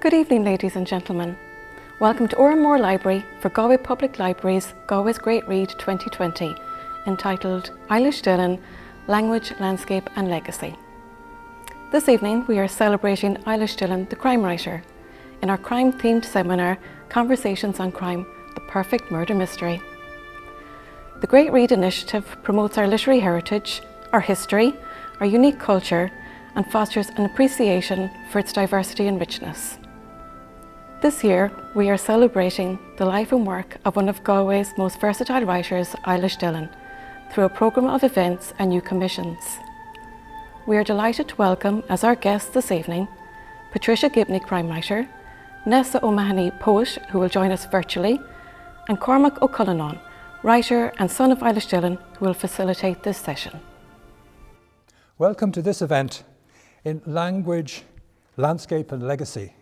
Good evening, ladies and gentlemen. Welcome to Oranmore Library for Galway Public Library's Galway's Great Read 2020, entitled Eilis Dillon, Language, Landscape and Legacy. This evening we are celebrating Eilis Dillon, the crime writer, in our crime-themed seminar, Conversations on Crime, The Perfect Murder Mystery. The Great Read initiative promotes our literary heritage, our history, our unique culture, and fosters an appreciation for its diversity and richness. This year, we are celebrating the life and work of one of Galway's most versatile writers, Eilis Dillon, through a programme of events and new commissions. We are delighted to welcome as our guests this evening, Patricia Gibney, crime writer, Nessa O'Mahony, poet, who will join us virtually, and Cormac Ó Cuilleanáin, writer and son of Eilis Dillon, who will facilitate this session. Welcome to this event in Language, Landscape and Legacy,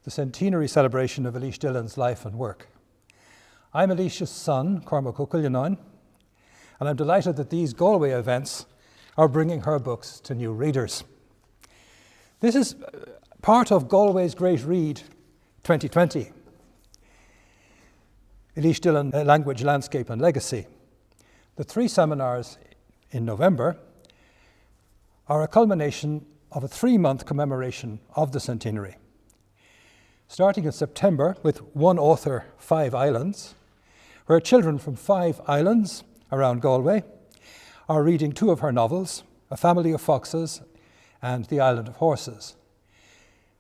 the centenary celebration of Eilís Dillon's life and work. I'm Eilís's son, Cormac Ó Cuilleanáin, and I'm delighted that these Galway events are bringing her books to new readers. This is part of Galway's Great Read 2020. Eilís Dillon, Language, Landscape and Legacy. The three seminars in November are a culmination of a 3-month commemoration of the centenary. Starting in September with one author, 5 islands, where children from 5 islands around Galway are reading 2 of her novels, A Family of Foxes and The Island of Horses.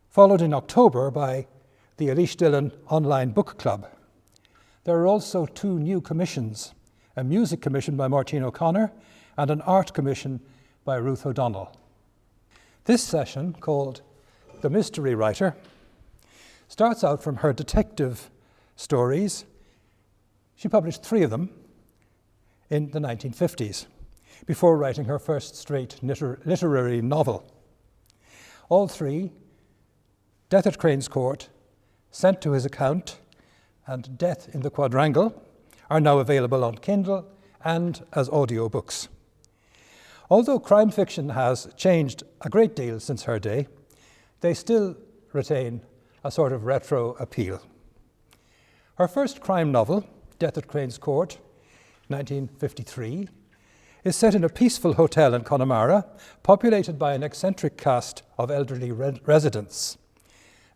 Followed in October by the Eilís Dillon Online Book Club. There are also 2 new commissions, a music commission by Martin O'Connor and an art commission by Ruth O'Donnell. This session, called The Mystery Writer, starts out from her detective stories. She published 3 of them in the 1950s, before writing her first straight literary novel. All 3, Death at Crane's Court, Sent to His Account, and Death in the Quadrangle, are now available on Kindle and as audiobooks. Although crime fiction has changed a great deal since her day, they still retain a sort of retro appeal. Her first crime novel, Death at Crane's Court, 1953, is set in a peaceful hotel in Connemara, populated by an eccentric cast of elderly residents.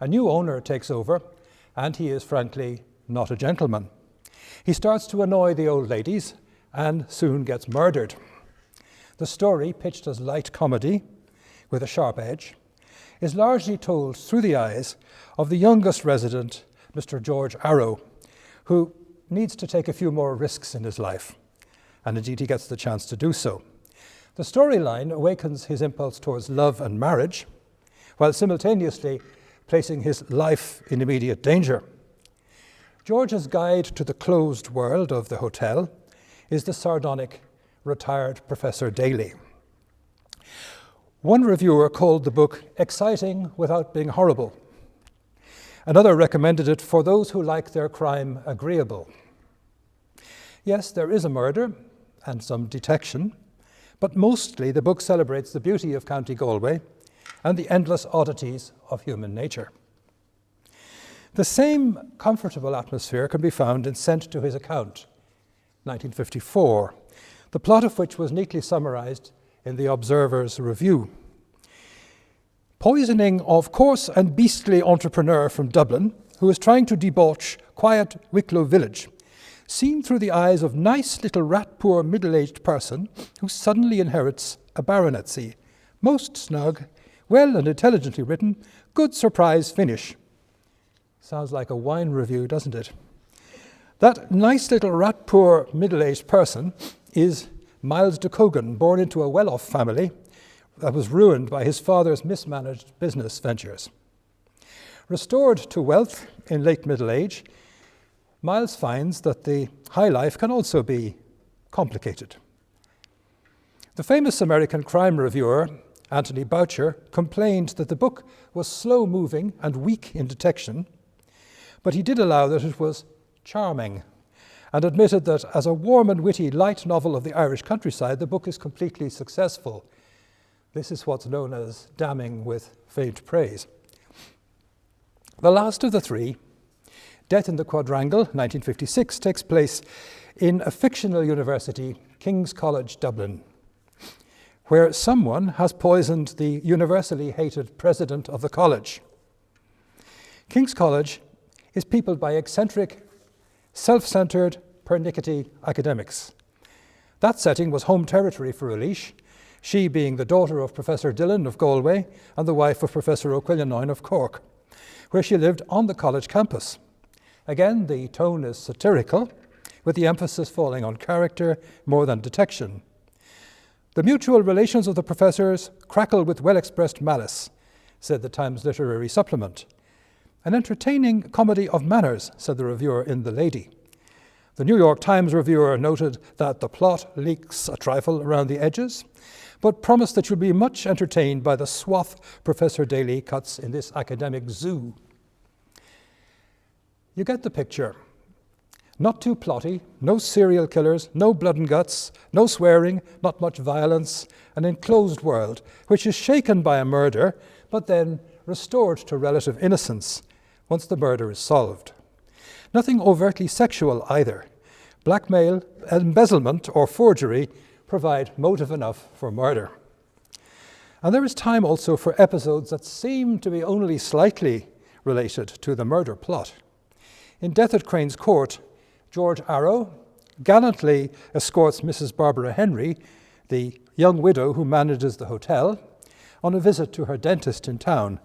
A new owner takes over, and he is frankly not a gentleman. He starts to annoy the old ladies and soon gets murdered. The story, pitched as light comedy with a sharp edge, is largely told through the eyes of the youngest resident, Mr. George Arrow, who needs to take a few more risks in his life, and indeed he gets the chance to do so. The storyline awakens his impulse towards love and marriage, while simultaneously placing his life in immediate danger. George's guide to the closed world of the hotel is the sardonic retired Professor Daly. One reviewer called the book exciting without being horrible. Another recommended it for those who like their crime agreeable. Yes, there is a murder and some detection, but mostly the book celebrates the beauty of County Galway and the endless oddities of human nature. The same comfortable atmosphere can be found in Sent to His Account, 1954, the plot of which was neatly summarised in the Observer's review. Poisoning of coarse and beastly entrepreneur from Dublin, who is trying to debauch quiet Wicklow village, seen through the eyes of nice little rat-poor middle-aged person who suddenly inherits a baronetcy. Most snug, well and intelligently written, good surprise finish. Sounds like a wine review, doesn't it? That nice little rat-poor middle-aged person is Miles de Cogan, born into a well-off family that was ruined by his father's mismanaged business ventures. Restored to wealth in late middle age, Miles finds that the high life can also be complicated. The famous American crime reviewer, Anthony Boucher, complained that the book was slow-moving and weak in detection, but he did allow that it was charming, and admitted that as a warm and witty light novel of the Irish countryside, the book is completely successful. This is what's known as damning with faint praise. The last of the three, Death in the Quadrangle, 1956, takes place in a fictional university, King's College, Dublin, where someone has poisoned the universally hated president of the college. King's College is peopled by eccentric, self-centred, pernickety academics. That setting was home territory for Eilís, she being the daughter of Professor Dillon of Galway and the wife of Professor Cuilleanáin of Cork, where she lived on the college campus. Again, the tone is satirical, with the emphasis falling on character more than detection. The mutual relations of the professors crackle with well-expressed malice, said the Times Literary Supplement. An entertaining comedy of manners, said the reviewer in The Lady. The New York Times reviewer noted that the plot leaks a trifle around the edges, but promised that you'll be much entertained by the swath Professor Daly cuts in this academic zoo. You get the picture. Not too plotty, no serial killers, no blood and guts, no swearing, not much violence, an enclosed world which is shaken by a murder, but then restored to relative innocence once the murder is solved. Nothing overtly sexual either. Blackmail, embezzlement, or forgery provide motive enough for murder. And there is time also for episodes that seem to be only slightly related to the murder plot. In Death at Crane's Court, George Arrow gallantly escorts Mrs. Barbara Henry, the young widow who manages the hotel, on a visit to her dentist in town.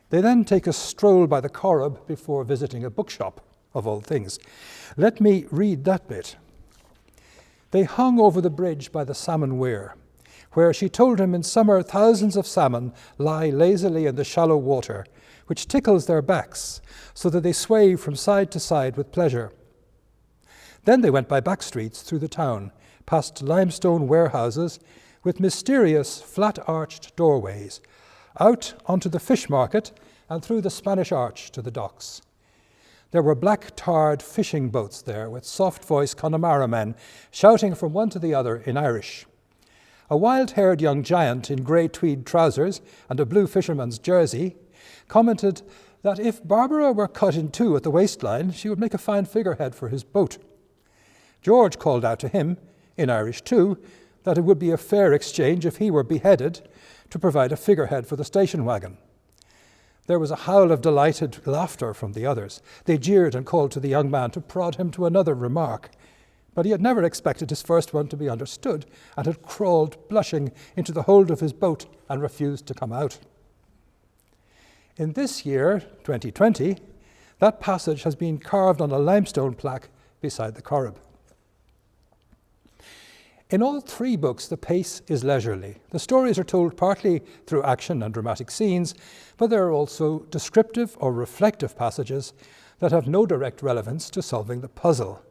They then take a stroll by the Corrib before visiting a bookshop, of all things. Let me read that bit. They hung over the bridge by the salmon weir, where she told him in summer thousands of salmon lie lazily in the shallow water, which tickles their backs, so that they sway from side to side with pleasure. Then they went by back streets through the town, past limestone warehouses with mysterious flat-arched doorways, out onto the fish market and through the Spanish Arch to the docks. There were black-tarred fishing boats there with soft-voiced Connemara men shouting from one to the other in Irish. A wild-haired young giant in grey tweed trousers and a blue fisherman's jersey commented that if Barbara were cut in two at the waistline, she would make a fine figurehead for his boat. George called out to him, in Irish too, that it would be a fair exchange if he were beheaded to provide a figurehead for the station wagon. There was a howl of delighted laughter from the others. They jeered and called to the young man to prod him to another remark. But he had never expected his first one to be understood and had crawled, blushing, into the hold of his boat and refused to come out. In this year, 2020, that passage has been carved on a limestone plaque beside the Corrib. In all three books, the pace is leisurely. The stories are told partly through action and dramatic scenes, but there are also descriptive or reflective passages that have no direct relevance to solving the puzzle.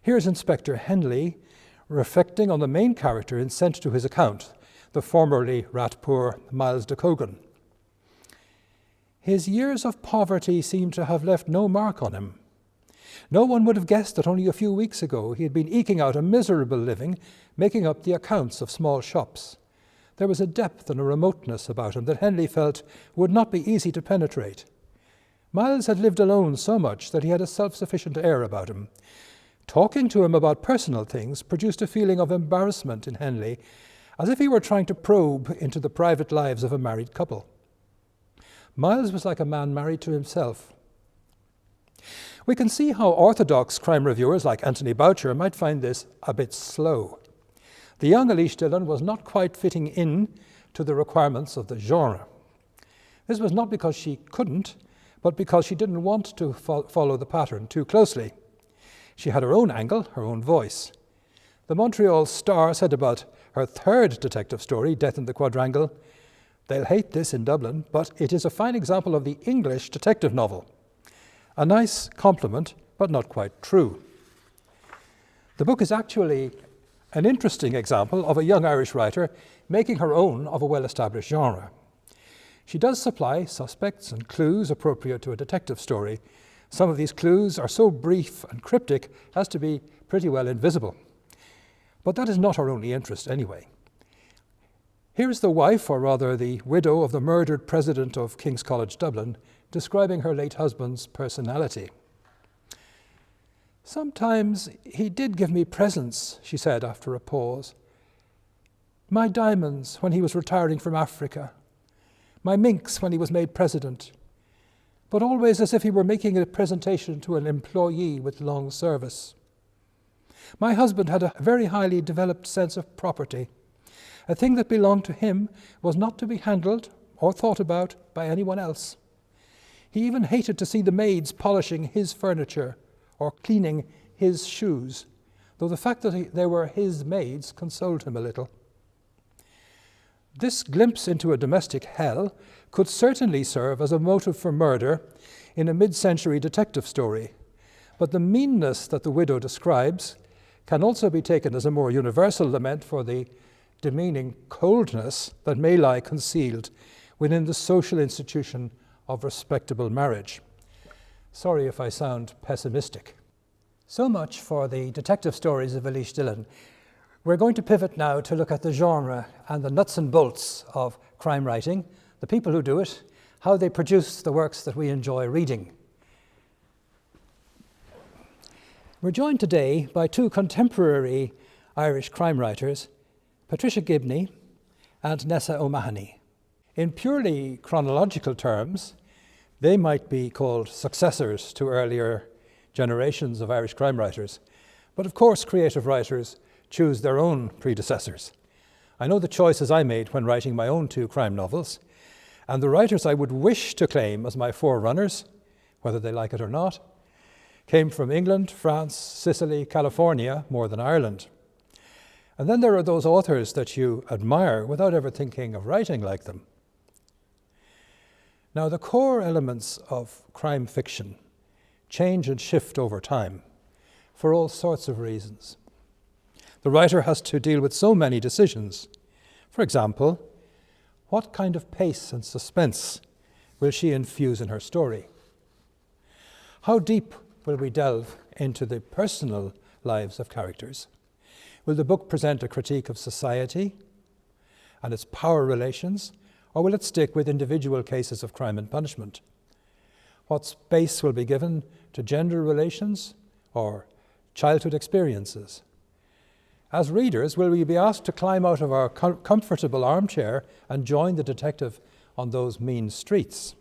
Here's Inspector Henley reflecting on the main character in Sent to His Account, the formerly rat-poor Miles de Cogan. His years of poverty seem to have left no mark on him. No one would have guessed that only a few weeks ago he had been eking out a miserable living, making up the accounts of small shops. There was a depth and a remoteness about him that Henley felt would not be easy to penetrate. Miles had lived alone so much that he had a self-sufficient air about him. Talking to him about personal things produced a feeling of embarrassment in Henley, as if he were trying to probe into the private lives of a married couple. Miles was like a man married to himself. We can see how orthodox crime reviewers like Anthony Boucher might find this a bit slow. The young Eilís Dillon was not quite fitting in to the requirements of the genre. This was not because she couldn't, but because she didn't want to follow the pattern too closely. She had her own angle, her own voice. The Montreal Star said about her third detective story, Death in the Quadrangle, "They'll hate this in Dublin, but it is a fine example of the English detective novel." A nice compliment, but not quite true. The book is actually an interesting example of a young Irish writer making her own of a well-established genre. She does supply suspects and clues appropriate to a detective story. Some of these clues are so brief and cryptic as to be pretty well invisible. But that is not her only interest anyway. Here's the wife, or rather the widow, of the murdered president of King's College Dublin, describing her late husband's personality. "Sometimes he did give me presents," she said after a pause. "My diamonds when he was retiring from Africa, my minks when he was made president, but always as if he were making a presentation to an employee with long service. My husband had a very highly developed sense of property. A thing that belonged to him was not to be handled or thought about by anyone else. He even hated to see the maids polishing his furniture or cleaning his shoes, though the fact that they were his maids consoled him a little." This glimpse into a domestic hell could certainly serve as a motive for murder in a mid-century detective story, but the meanness that the widow describes can also be taken as a more universal lament for the demeaning coldness that may lie concealed within the social institution of respectable marriage. Sorry if I sound pessimistic. So much for the detective stories of Eilís Dillon. We're going to pivot now to look at the genre and the nuts and bolts of crime writing, the people who do it, how they produce the works that we enjoy reading. We're joined today by two contemporary Irish crime writers, Patricia Gibney and Nessa O'Mahony. In purely chronological terms, they might be called successors to earlier generations of Irish crime writers. But of course, creative writers choose their own predecessors. I know the choices I made when writing my own two crime novels, and the writers I would wish to claim as my forerunners, whether they like it or not, came from England, France, Sicily, California, more than Ireland. And then there are those authors that you admire without ever thinking of writing like them. Now, the core elements of crime fiction change and shift over time for all sorts of reasons. The writer has to deal with so many decisions. For example, what kind of pace and suspense will she infuse in her story? How deep will we delve into the personal lives of characters? Will the book present a critique of society and its power relations, or will it stick with individual cases of crime and punishment? What space will be given to gender relations or childhood experiences? As readers, will we be asked to climb out of our comfortable armchair and join the detective on those mean streets?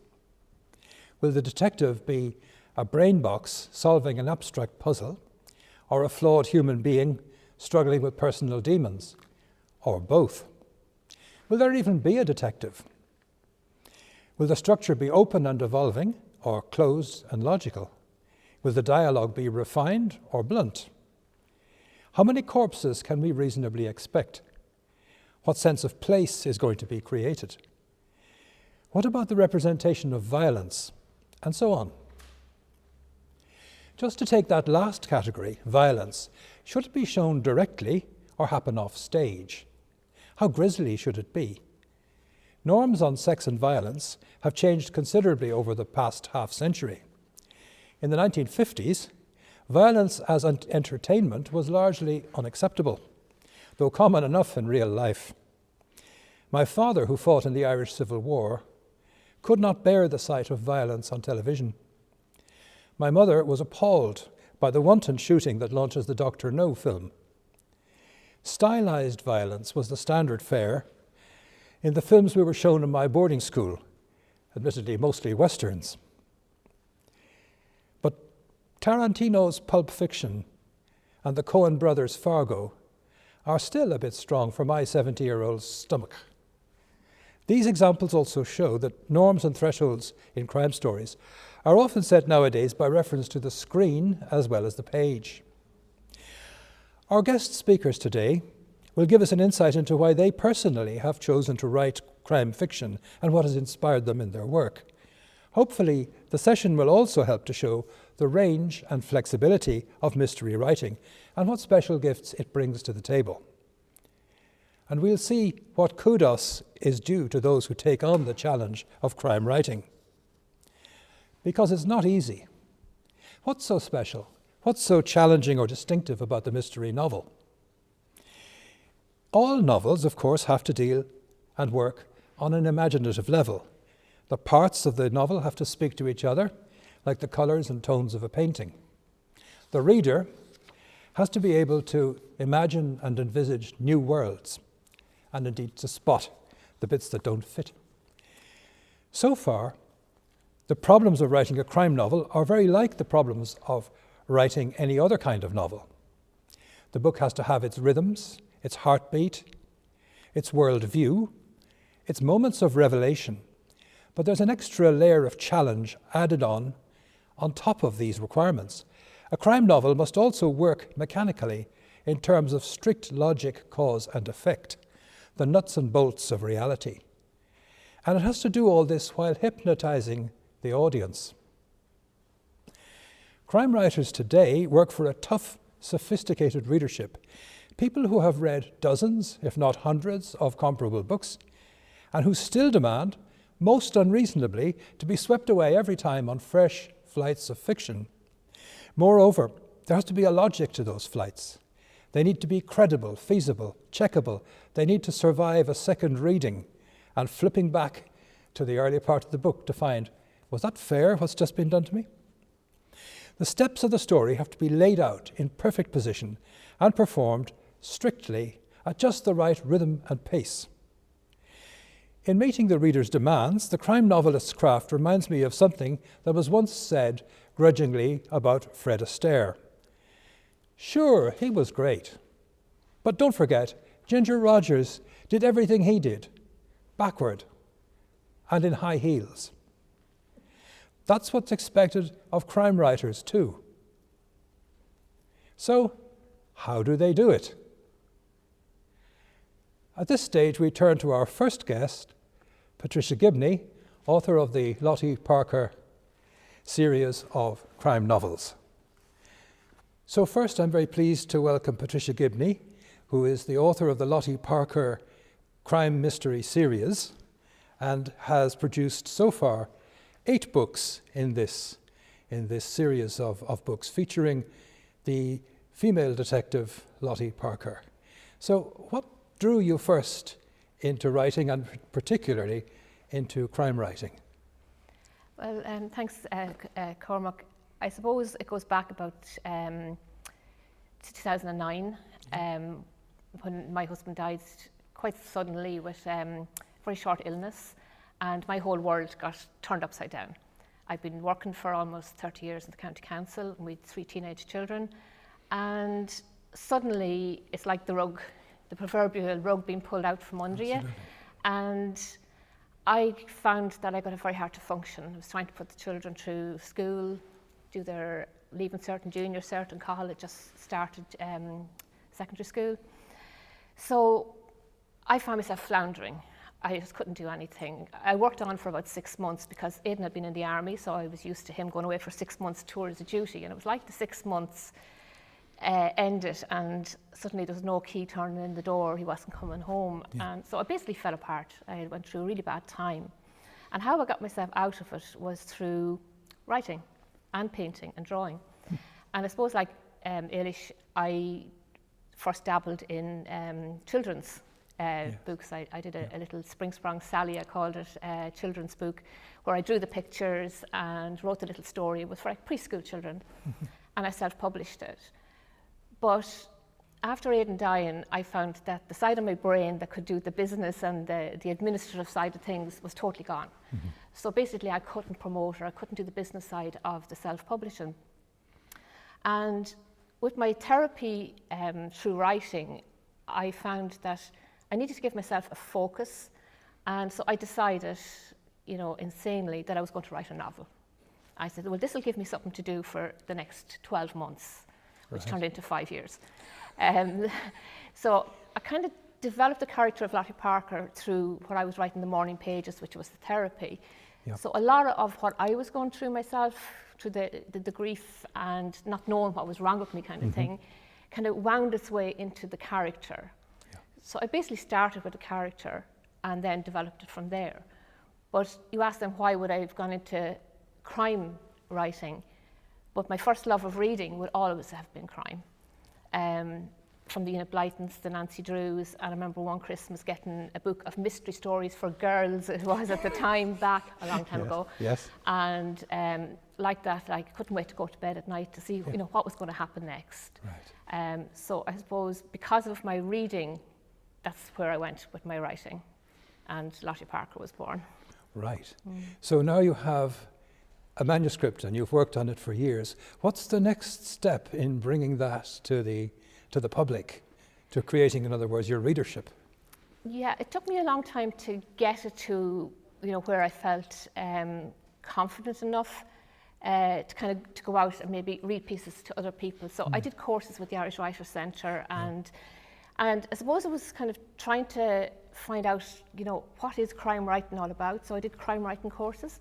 Will the detective be a brain box solving an abstract puzzle, or a flawed human being struggling with personal demons, or both? Will there even be a detective? Will the structure be open and evolving, or closed and logical? Will the dialogue be refined or blunt? How many corpses can we reasonably expect? What sense of place is going to be created? What about the representation of violence? And so on. Just to take that last category, violence, should it be shown directly or happen off stage? How grisly should it be? Norms on sex and violence have changed considerably over the past half-century. In the 1950s, violence as entertainment was largely unacceptable, though common enough in real life. My father, who fought in the Irish Civil War, could not bear the sight of violence on television. My mother was appalled by the wanton shooting that launches the Dr. No film. Stylized violence was the standard fare in the films we were shown in my boarding school, admittedly mostly westerns. But Tarantino's Pulp Fiction and the Coen brothers' Fargo are still a bit strong for my 70-year-old stomach. These examples also show that norms and thresholds in crime stories are often set nowadays by reference to the screen as well as the page. Our guest speakers today will give us an insight into why they personally have chosen to write crime fiction and what has inspired them in their work. Hopefully, the session will also help to show the range and flexibility of mystery writing and what special gifts it brings to the table. And we'll see what kudos is due to those who take on the challenge of crime writing. Because it's not easy. What's so special? What's so challenging or distinctive about the mystery novel? All novels, of course, have to deal and work on an imaginative level. The parts of the novel have to speak to each other, like the colours and tones of a painting. The reader has to be able to imagine and envisage new worlds, and indeed to spot the bits that don't fit. So far, the problems of writing a crime novel are very like the problems of writing any other kind of novel. The book has to have its rhythms, its heartbeat, its worldview, its moments of revelation, but there's an extra layer of challenge added on top of these requirements. A crime novel must also work mechanically in terms of strict logic, cause and effect, the nuts and bolts of reality. And it has to do all this while hypnotizing the audience. Crime writers today work for a tough, sophisticated readership, people who have read dozens, if not hundreds, of comparable books, and who still demand, most unreasonably, to be swept away every time on fresh flights of fiction. Moreover, there has to be a logic to those flights. They need to be credible, feasible, checkable. They need to survive a second reading and flipping back to the early part of the book to find, was that fair, what's just been done to me? The steps of the story have to be laid out in perfect position and performed strictly at just the right rhythm and pace. In meeting the reader's demands, the crime novelist's craft reminds me of something that was once said grudgingly about Fred Astaire. Sure, he was great, but don't forget, Ginger Rogers did everything he did, backward and in high heels. That's what's expected of crime writers too. So, how do they do it? At this stage, we turn to our first guest, Patricia Gibney, author of the Lottie Parker series of crime novels. So first, I'm very pleased to welcome Patricia Gibney, who is the author of the Lottie Parker crime mystery series and has produced so far 8 books in this series of books featuring the female detective Lottie Parker. So what drew you first into writing and particularly into crime writing? Well, thanks, Cormac. I suppose it goes back about 2009 when my husband died quite suddenly with very short illness, and my whole world got turned upside down. I've been working for almost 30 years in the county council, and we had 3 teenage children, and suddenly it's like the proverbial rug being pulled out from under you. And I found that I got it very hard to function. I was trying to put the children through school, do their leaving cert and junior cert, and Cahill had just started secondary school. So I found myself floundering. I just couldn't do anything. I worked on for about 6 months because Aidan had been in the army, so I was used to him going away for 6 months tours of duty, and it was like the 6 months ended and suddenly there was no key turning in the door, he wasn't coming home. Yeah. And so I basically fell apart. I went through a really bad time. And how I got myself out of it was through writing and painting and drawing. And I suppose like Eilís, I first dabbled in children's books. I did a little Spring Sprung Sally, I called it, children's book, where I drew the pictures and wrote the little story. It was for like preschool children. And I self-published it. But after Aidan dying, I found that the side of my brain that could do the business and the administrative side of things was totally gone. So basically I couldn't promote or I couldn't do the business side of the self-publishing. And with my therapy through writing, I found that I needed to give myself a focus. And so I decided, insanely, that I was going to write a novel. I said, well, this will give me something to do for the next 12 months. Which turned into 5 years. So I kind of developed the character of Lottie Parker through what I was writing the morning pages, which was the therapy. Yep. So a lot of what I was going through myself, through the grief and not knowing what was wrong with me kind of thing, kind of wound its way into the character. Yeah. So I basically started with the character and then developed it from there. But you asked them why would I have gone into crime writing? But my first love of reading would always have been crime. from the Enid Blytons, the Nancy Drews, and I remember one Christmas getting a book of mystery stories for girls, it was at the time, back a long time ago. Yes. And like that, I couldn't wait to go to bed at night to see what was going to happen next. Right. So I suppose because of my reading, that's where I went with my writing, and Lottie Parker was born. Right. So now you have a manuscript and you've worked on it for years. What's the next step in bringing that to the public, to creating, in other words, your readership? Yeah, it took me a long time to get it to where I felt confident enough to go out and maybe read pieces to other people. So I did courses with the Irish Writers' Centre, and I suppose it was kind of trying to find out, what is crime writing all about. So I did crime writing courses,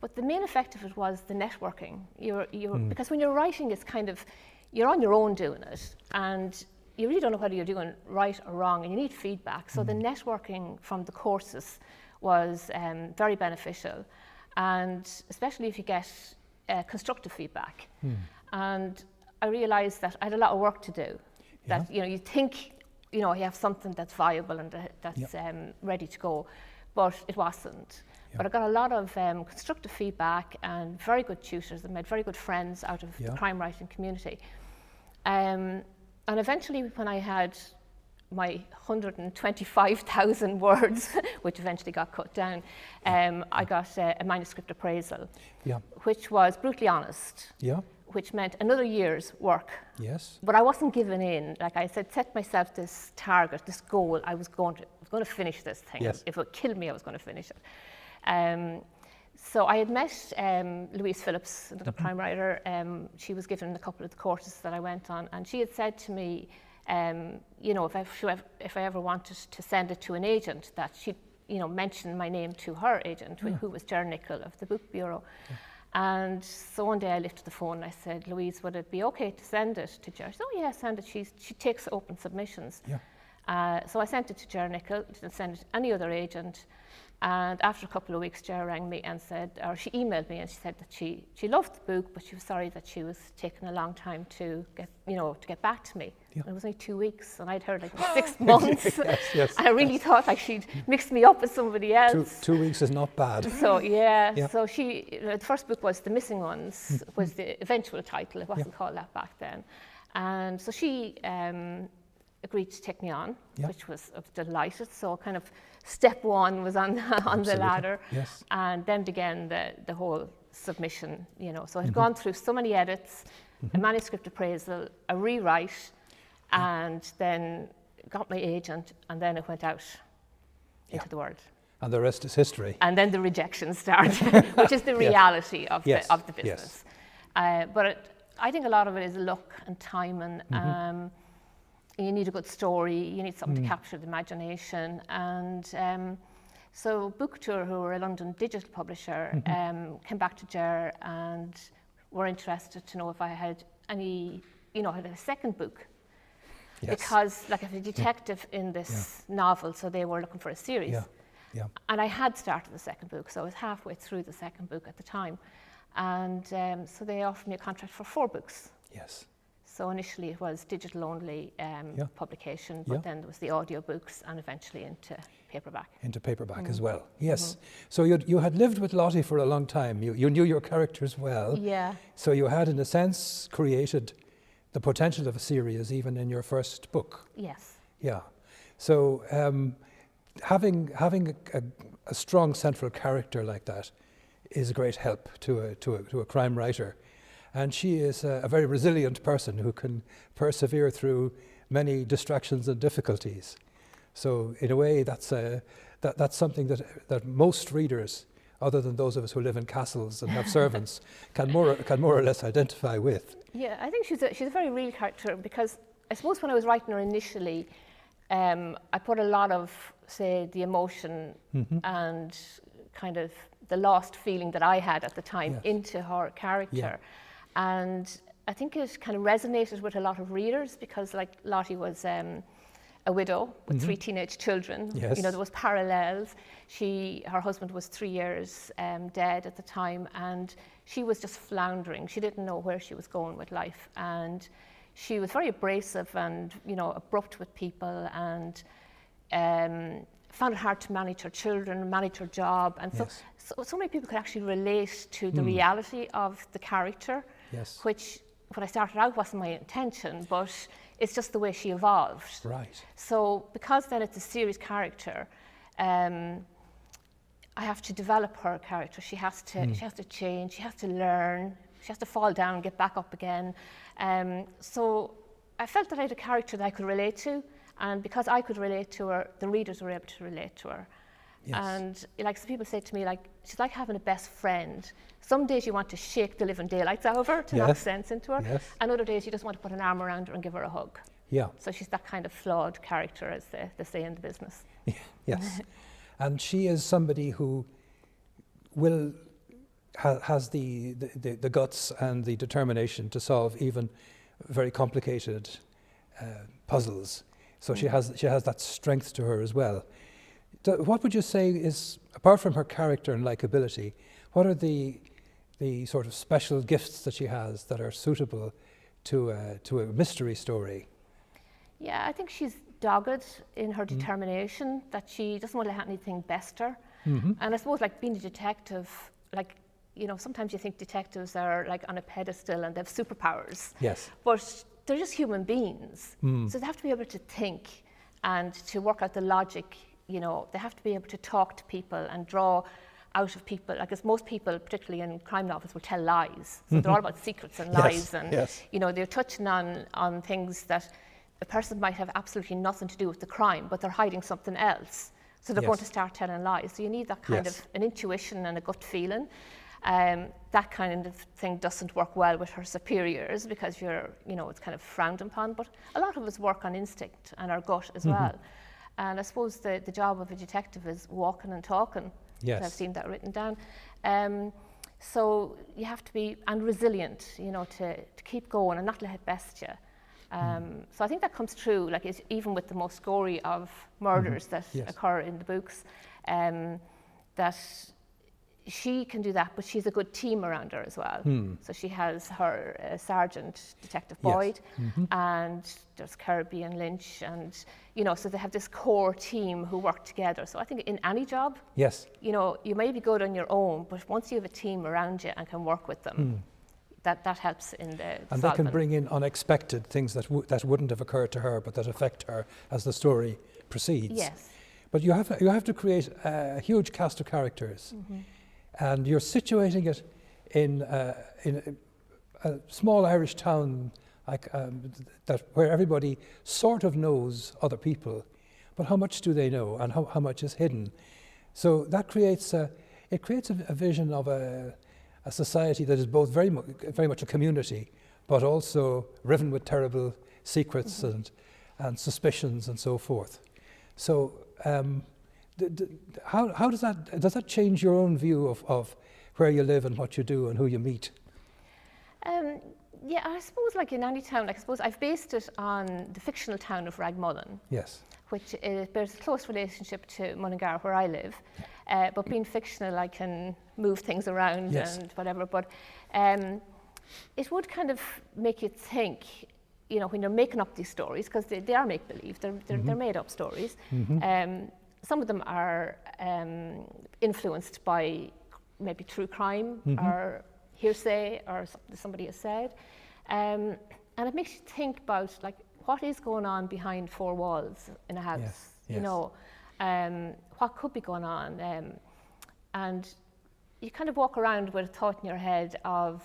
but the main effect of it was the networking. Because when you're writing, it's kind of, you're on your own doing it, and you really don't know whether you're doing right or wrong, and you need feedback. So the networking from the courses was very beneficial, and especially if you get constructive feedback. And I realised that I had a lot of work to do. That you think you have something that's viable and that's ready to go, but it wasn't. But I got a lot of constructive feedback and very good tutors, and made very good friends out of the crime writing community. And eventually, when I had my 125,000 words, which eventually got cut down, I got a manuscript appraisal, which was brutally honest, which meant another year's work. Yes. But I wasn't giving in. Like I said, set myself this target, this goal. I was going to finish this thing. Yes. If it killed me, I was going to finish it. So I had met Louise Phillips, another crime writer. She was given a couple of the courses that I went on, and she had said to me, if I ever wanted to send it to an agent, that she'd mention my name to her agent, who was Ger Nicholl of the Book Bureau. And so one day I lifted the phone and I said, Louise, would it be okay to send it to Ger? She said, oh yeah, send it. She takes open submissions. So I sent it to Ger Nicholl, didn't send it to any other agent. And after a couple of weeks, Ger rang me and said, or she emailed me and she said that she loved the book, but she was sorry that she was taking a long time to get back to me. And it was only 2 weeks, and I'd heard like 6 months. Yes. I really thought like she'd mixed me up with somebody else. Two weeks is not bad. So so she, the first book was The Missing Ones, was the eventual title. It wasn't called that back then. And so she agreed to take me on, which I was delighted. So kind of step one was on the ladder, and then began the whole submission. So I'd gone through so many edits, a manuscript appraisal, a rewrite, and then got my agent, and then it went out into the world. And the rest is history. And then the rejection started, which is the reality of the business. But I think a lot of it is luck and timing. You need a good story, you need something to capture the imagination. And so Book Tour, who were a London digital publisher, came back to Ger and were interested to know if I had any, had a second book. Because like I was a detective in this novel, so they were looking for a series. And I had started the second book, so I was halfway through the second book at the time. And so they offered me a contract for 4 books. So initially it was digital only publication, but then there was the audiobooks and eventually into paperback. Into paperback as well, yes. So you had lived with Lottie for a long time. You knew your characters well. So you had, in a sense, created the potential of a series even in your first book. So having a strong central character like that is a great help to a crime writer. And she is a very resilient person who can persevere through many distractions and difficulties. So in a way, that's something that most readers, other than those of us who live in castles and have servants, can more or less identify with. Yeah, I think she's a very real character, because I suppose when I was writing her initially, I put a lot of, say, the emotion and kind of the lost feeling that I had at the time into her character. And I think it kind of resonated with a lot of readers, because like Lottie was a widow with 3 teenage children. There was parallels. Her husband was 3 years dead at the time, and she was just floundering. She didn't know where she was going with life, and she was very abrasive and, abrupt with people, and found it hard to manage her children, manage her job. And so many people could actually relate to the reality of the character, which when I started out wasn't my intention, but it's just the way she evolved. Right. So because then it's a serious character, I have to develop her character. She has to change, she has to learn, she has to fall down and get back up again. So I felt that I had a character that I could relate to, and because I could relate to her, the readers were able to relate to her. Yes. And like some people say to me, like, she's like having a best friend. Some days you want to shake the living daylights out of her to knock sense into her, and other days you just want to put an arm around her and give her a hug. Yeah. So she's that kind of flawed character, as they say in the business. Yes. And she is somebody who has the guts and the determination to solve even very complicated puzzles. So she has that strength to her as well. What would you say is, apart from her character and likability, what are the sort of special gifts that she has that are suitable to a mystery story? Yeah, I think she's dogged in her determination, that she doesn't want to let anything best her. And I suppose, like, being a detective, like, sometimes you think detectives are like on a pedestal and they have superpowers. Yes. But they're just human beings. So they have to be able to think and to work out the logic. They have to be able to talk to people and draw out of people. I guess most people, particularly in crime novels, will tell lies. So they're all about secrets and lies, and they're touching on things that a person might have absolutely nothing to do with the crime, but they're hiding something else. So they're going to start telling lies. So you need that kind of an intuition and a gut feeling. That kind of thing doesn't work well with her superiors, because it's kind of frowned upon. But a lot of us work on instinct and our gut as well. And I suppose the job of a detective is walking and talking. Yes. I've seen that written down. So you have to be resilient, to keep going and not let it best you. So I think that comes true, like, even with the most gory of murders that occur in the books, that she can do that, but she's a good team around her as well. So she has her sergeant, Detective Boyd, and there's Kirby and Lynch, and so they have this core team who work together. So I think in any job, you may be good on your own, but once you have a team around you and can work with them, that helps in the and they can bring in unexpected things that wouldn't have occurred to her, but that affect her as the story proceeds. Yes. But you have to create a huge cast of characters. And you're situating it in a small Irish town, like that, where everybody sort of knows other people, but how much do they know, and how much is hidden? So that creates a vision of a society that is both very much a community, but also riven with terrible secrets and suspicions and so forth. So. How does that change your own view of where you live and what you do and who you meet? I suppose, like in any town, I suppose I've based it on the fictional town of Ragmullen. Yes. Which bears a close relationship to Mullingar, where I live. But being fictional, I can move things around and whatever. But it would kind of make you think, when you're making up these stories, because they are make-believe, they're made-up stories. Some of them are influenced by maybe true crime or hearsay or something somebody has said. And it makes you think about, like, what is going on behind four walls in a house? What could be going on? And you kind of walk around with a thought in your head of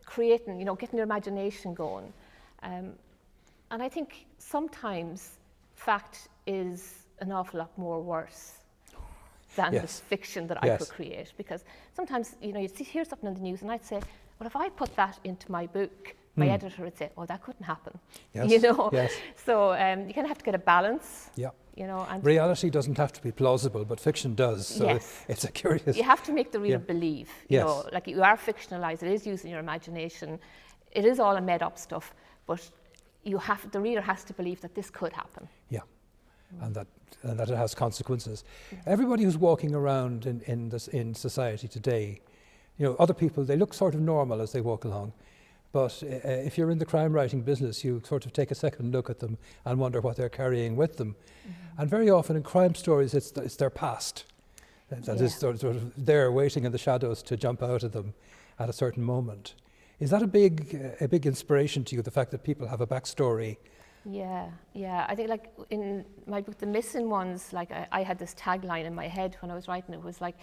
creating, getting your imagination going. And I think sometimes fact is an awful lot more worse than the fiction that I could create, because sometimes you'd hear something in the news and I'd say, well, if I put that into my book, my editor would say, oh, that couldn't happen. So you kind of have to get a balance. And reality doesn't have to be plausible, but fiction does. So it's a curious. You have to make the reader believe. Like, you are fictionalized. It is using your imagination. It is all a made-up stuff, but the reader has to believe that this could happen. And that it has consequences. Everybody who's walking around in society today, other people, they look sort of normal as they walk along, But if you're in the crime writing business, you sort of take a second look at them and wonder what they're carrying with them. And very often in crime stories, it's their past that is sort of there waiting in the shadows to jump out of them at a certain moment. Is that a big inspiration to you, the fact that people have a backstory? Yeah. I think like in my book, The Missing Ones, like I had this tagline in my head when I was writing it. It was like,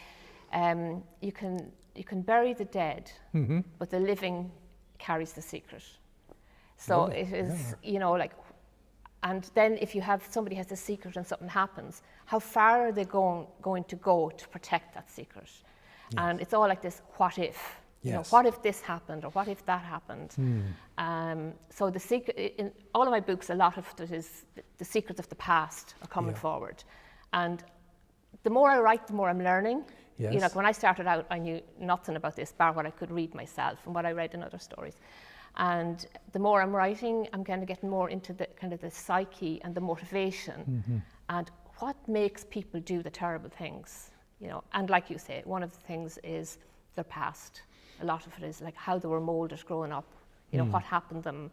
you can bury the dead, but the living carries the secret. So it is, you know, like, and then if you have somebody has a secret and something happens, how far are they going to go to protect that secret? And it's all like this what if. You know, what if this happened or what if that happened? So the secret, in all of my books, a lot of it is the secrets of the past are coming forward. And the more I write, the more I'm learning. You know, when I started out, I knew nothing about this, bar what I could read myself and what I read in other stories. And the more I'm writing, I'm kind of getting more into the kind of the psyche and the motivation and what makes people do the terrible things. You know, and like you say, one of the things is their past. A lot of it is like how they were molded growing up, you know, what happened to them,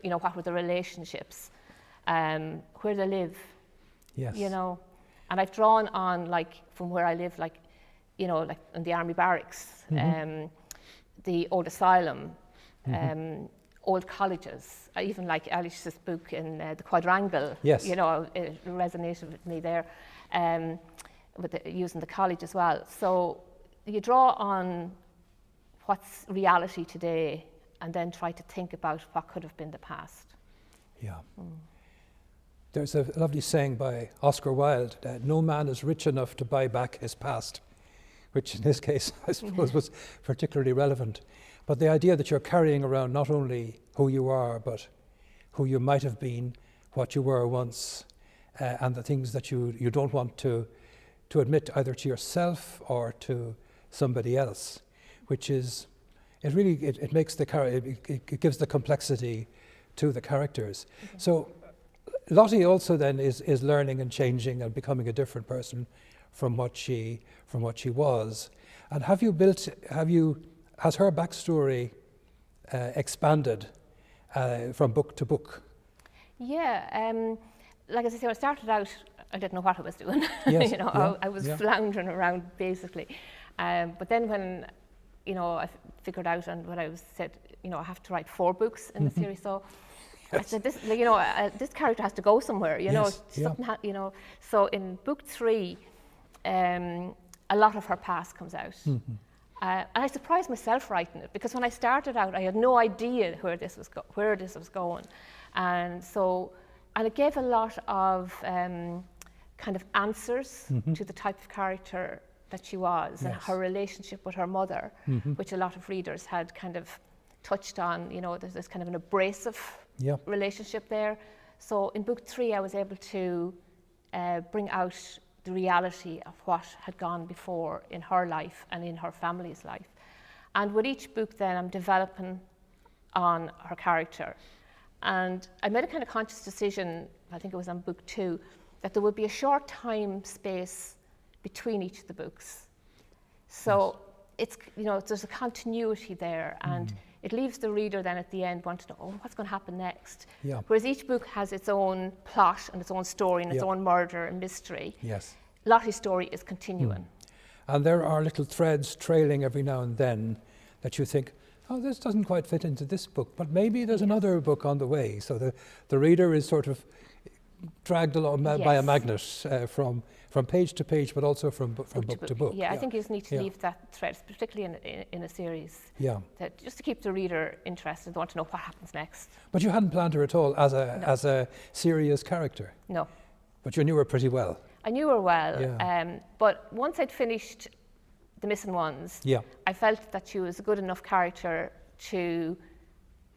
you know, what were the relationships, where they live, you know. And I've drawn on, like, from where I live, like, you know, like in the army barracks, the old asylum, old colleges. I even like Eilís's book in the Quadrangle, you know, it resonated with me there, with using the college as well. So you draw on what's reality today and then try to think about what could have been the past. There's a lovely saying by Oscar Wilde that no man is rich enough to buy back his past, which in this case I suppose was particularly relevant. But the idea that you're carrying around not only who you are, but who you might have been, what you were once, and the things that you don't want to admit either to yourself or to somebody else, which is, it makes it gives the complexity to the characters. So Lottie also then is learning and changing and becoming a different person from what she was. And has her backstory expanded from book to book? Yeah, like as I say, when I started out, I didn't know what I was doing. You know, I was floundering around basically. But then when, you know, I figured out and when I said, you know, I have to write 4 books in the series, so I said, this, you know, this character has to go somewhere, you know, you know. So in book 3, a lot of her past comes out. And I surprised myself writing it, because when I started out, I had no idea where this was going. And so, and it gave a lot of kind of answers to the type of character that she was, and her relationship with her mother, which a lot of readers had kind of touched on. You know, there's this kind of an abrasive relationship there. So in book 3, I was able to bring out the reality of what had gone before in her life and in her family's life. And with each book then, I'm developing on her character. And I made a kind of conscious decision, I think it was on book 2, that there would be a short time space between each of the books. So it's, you know, there's a continuity there, and it leaves the reader then at the end wanting to know, oh, what's going to happen next? Whereas each book has its own plot and its own story and its own murder and mystery. Lottie's story is continuing. And there are little threads trailing every now and then that you think, oh, this doesn't quite fit into this book, but maybe there's another book on the way. So the reader is sort of dragged along by a magnet from page to page, but also from book to book. I think you just need to leave that thread, particularly in a series, that just to keep the reader interested. They want to know what happens next. But you hadn't planned her at all as a serious character? No. But you knew her pretty well? I knew her well, but once I'd finished The Missing Ones, I felt that she was a good enough character to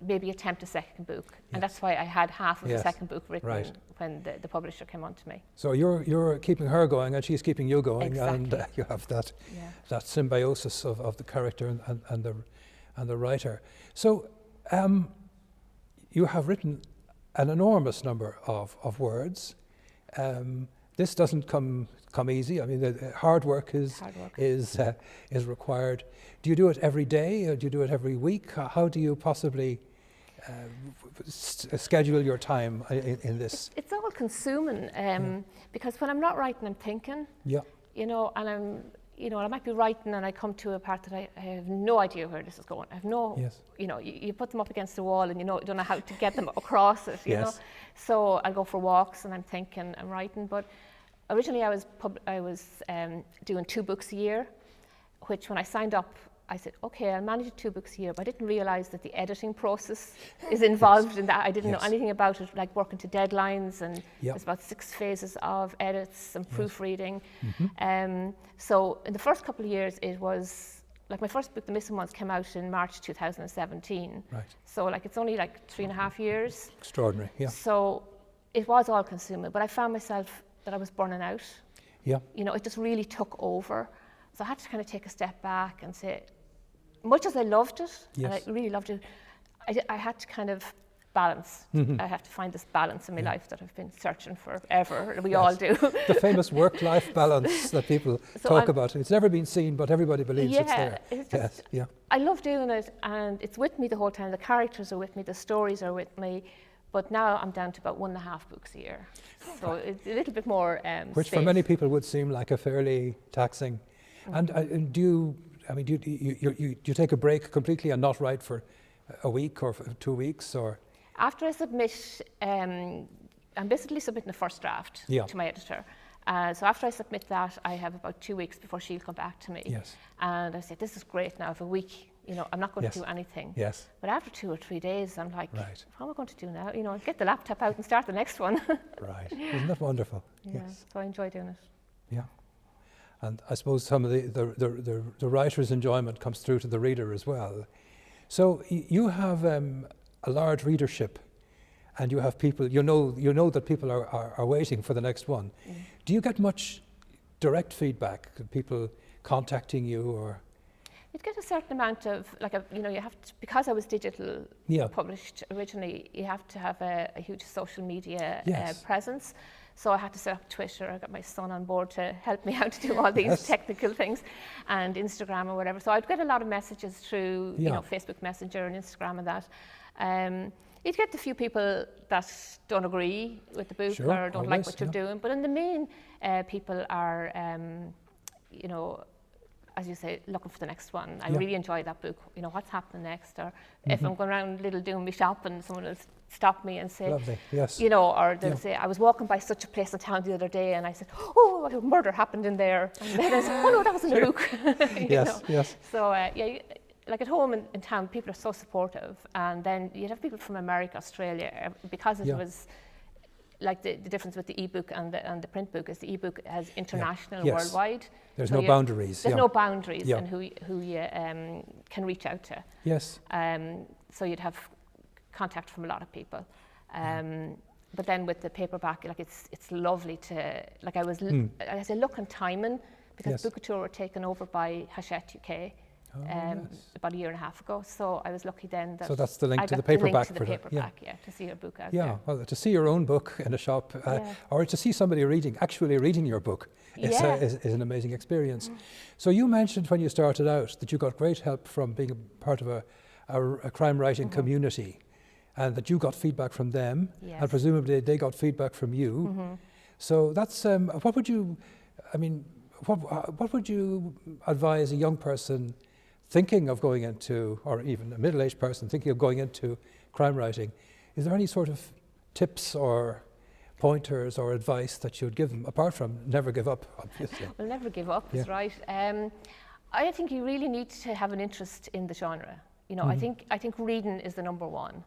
maybe attempt a second book, and that's why I had half of the second book written when the publisher came on to me. So you're keeping her going, and she's keeping you going, and you have that symbiosis of the character and the writer. So you have written an enormous number of words. This doesn't come easy. I mean, the hard work is required. Do you do it every day, or do you do it every week? How do you possibly schedule your time in this? It's all consuming, because when I'm not writing, I'm thinking. Yeah. You know, and I might be writing and I come to a part that I have no idea where this is going. I have no, you know, you put them up against the wall and you don't know how to get them across it, you know. So I'll go for walks and I'm thinking, I'm writing. But originally I was doing 2 books a year, which when I signed up, I said, okay, I'll manage 2 books a year, but I didn't realize that the editing process is involved in that. I didn't know anything about it, like working to deadlines, and there's about 6 phases of edits and proofreading. So in the first couple of years, it was, like my first book, The Missing Ones, came out in March 2017. Right. So like it's only like 3.5 years. Extraordinary, yeah. So it was all consuming, but I found myself that I was burning out. Yeah. You know, it just really took over. So I had to kind of take a step back and say, much as I loved it, and I really loved it, I had to kind of balance. I have to find this balance in my life that I've been searching forever, and we all do. The famous work-life balance that people talk about. It's never been seen, but everybody believes it's there. It's just, I love doing it, and it's with me the whole time. The characters are with me, the stories are with me, but now I'm down to about 1.5 books a year. So it's a little bit more which space. For many people would seem like a fairly taxing. And do you take a break completely and not write for a week or 2 weeks, or? After I submit, I'm basically submitting the first draft to my editor. So after I submit that, I have about 2 weeks before she'll come back to me. Yes. And I say, this is great now. For a week, you know, I'm not going to do anything. Yes. But after 2 or 3 days, I'm like, what am I going to do now? You know, get the laptop out and start the next one. Right. Isn't that wonderful? Yes. So I enjoy doing it. Yeah. And I suppose some of the writer's enjoyment comes through to the reader as well. So you have a large readership, and you have people, you know that people are waiting for the next one. Do you get much direct feedback? People contacting you, or? You'd get a certain amount of, you have to, because I was digital published originally, you have to have a huge social media presence. So I had to set up Twitter. I got my son on board to help me out to do all these technical things, and Instagram or whatever. So I'd get a lot of messages through, you know, Facebook Messenger and Instagram and that. You'd get a few people that don't agree with the book or don't like what you're doing. But in the main, people are, you know, as you say, looking for the next one. I really enjoy that book. You know, what's happening next? Or if I'm going around little doing my shopping, someone will stop me and say, you know, or they'll say, I was walking by such a place in town the other day, and I said, oh, a murder happened in there. And then I said, oh no, that was in the book. Yes. So like at home in town, people are so supportive. And then you'd have people from America, Australia, because it was like the difference with the ebook and the print book is the ebook has international worldwide. There's no boundaries. There's no boundaries in who you can reach out to. Yes. So you'd have contact from a lot of people. But then with the paperback, like it's lovely to, like I say, look and timing, because Bookouture were taken over by Hachette UK. About 1.5 years ago, so I was lucky then that. So that's the link I to the got paperback. The link to the paperback, to see your book out there. Yeah, well, to see your own book in a shop, or to see somebody actually reading your book, is an amazing experience. So you mentioned when you started out that you got great help from being a part of a crime writing community, and that you got feedback from them, and presumably they got feedback from you. So that's what would you advise a young person thinking of going into, or even a middle-aged person thinking of going into crime writing? Is there any sort of tips or pointers or advice that you would give them, apart from never give up, obviously? Well, never give up is right. I think you really need to have an interest in the genre. You know, I think reading is the number one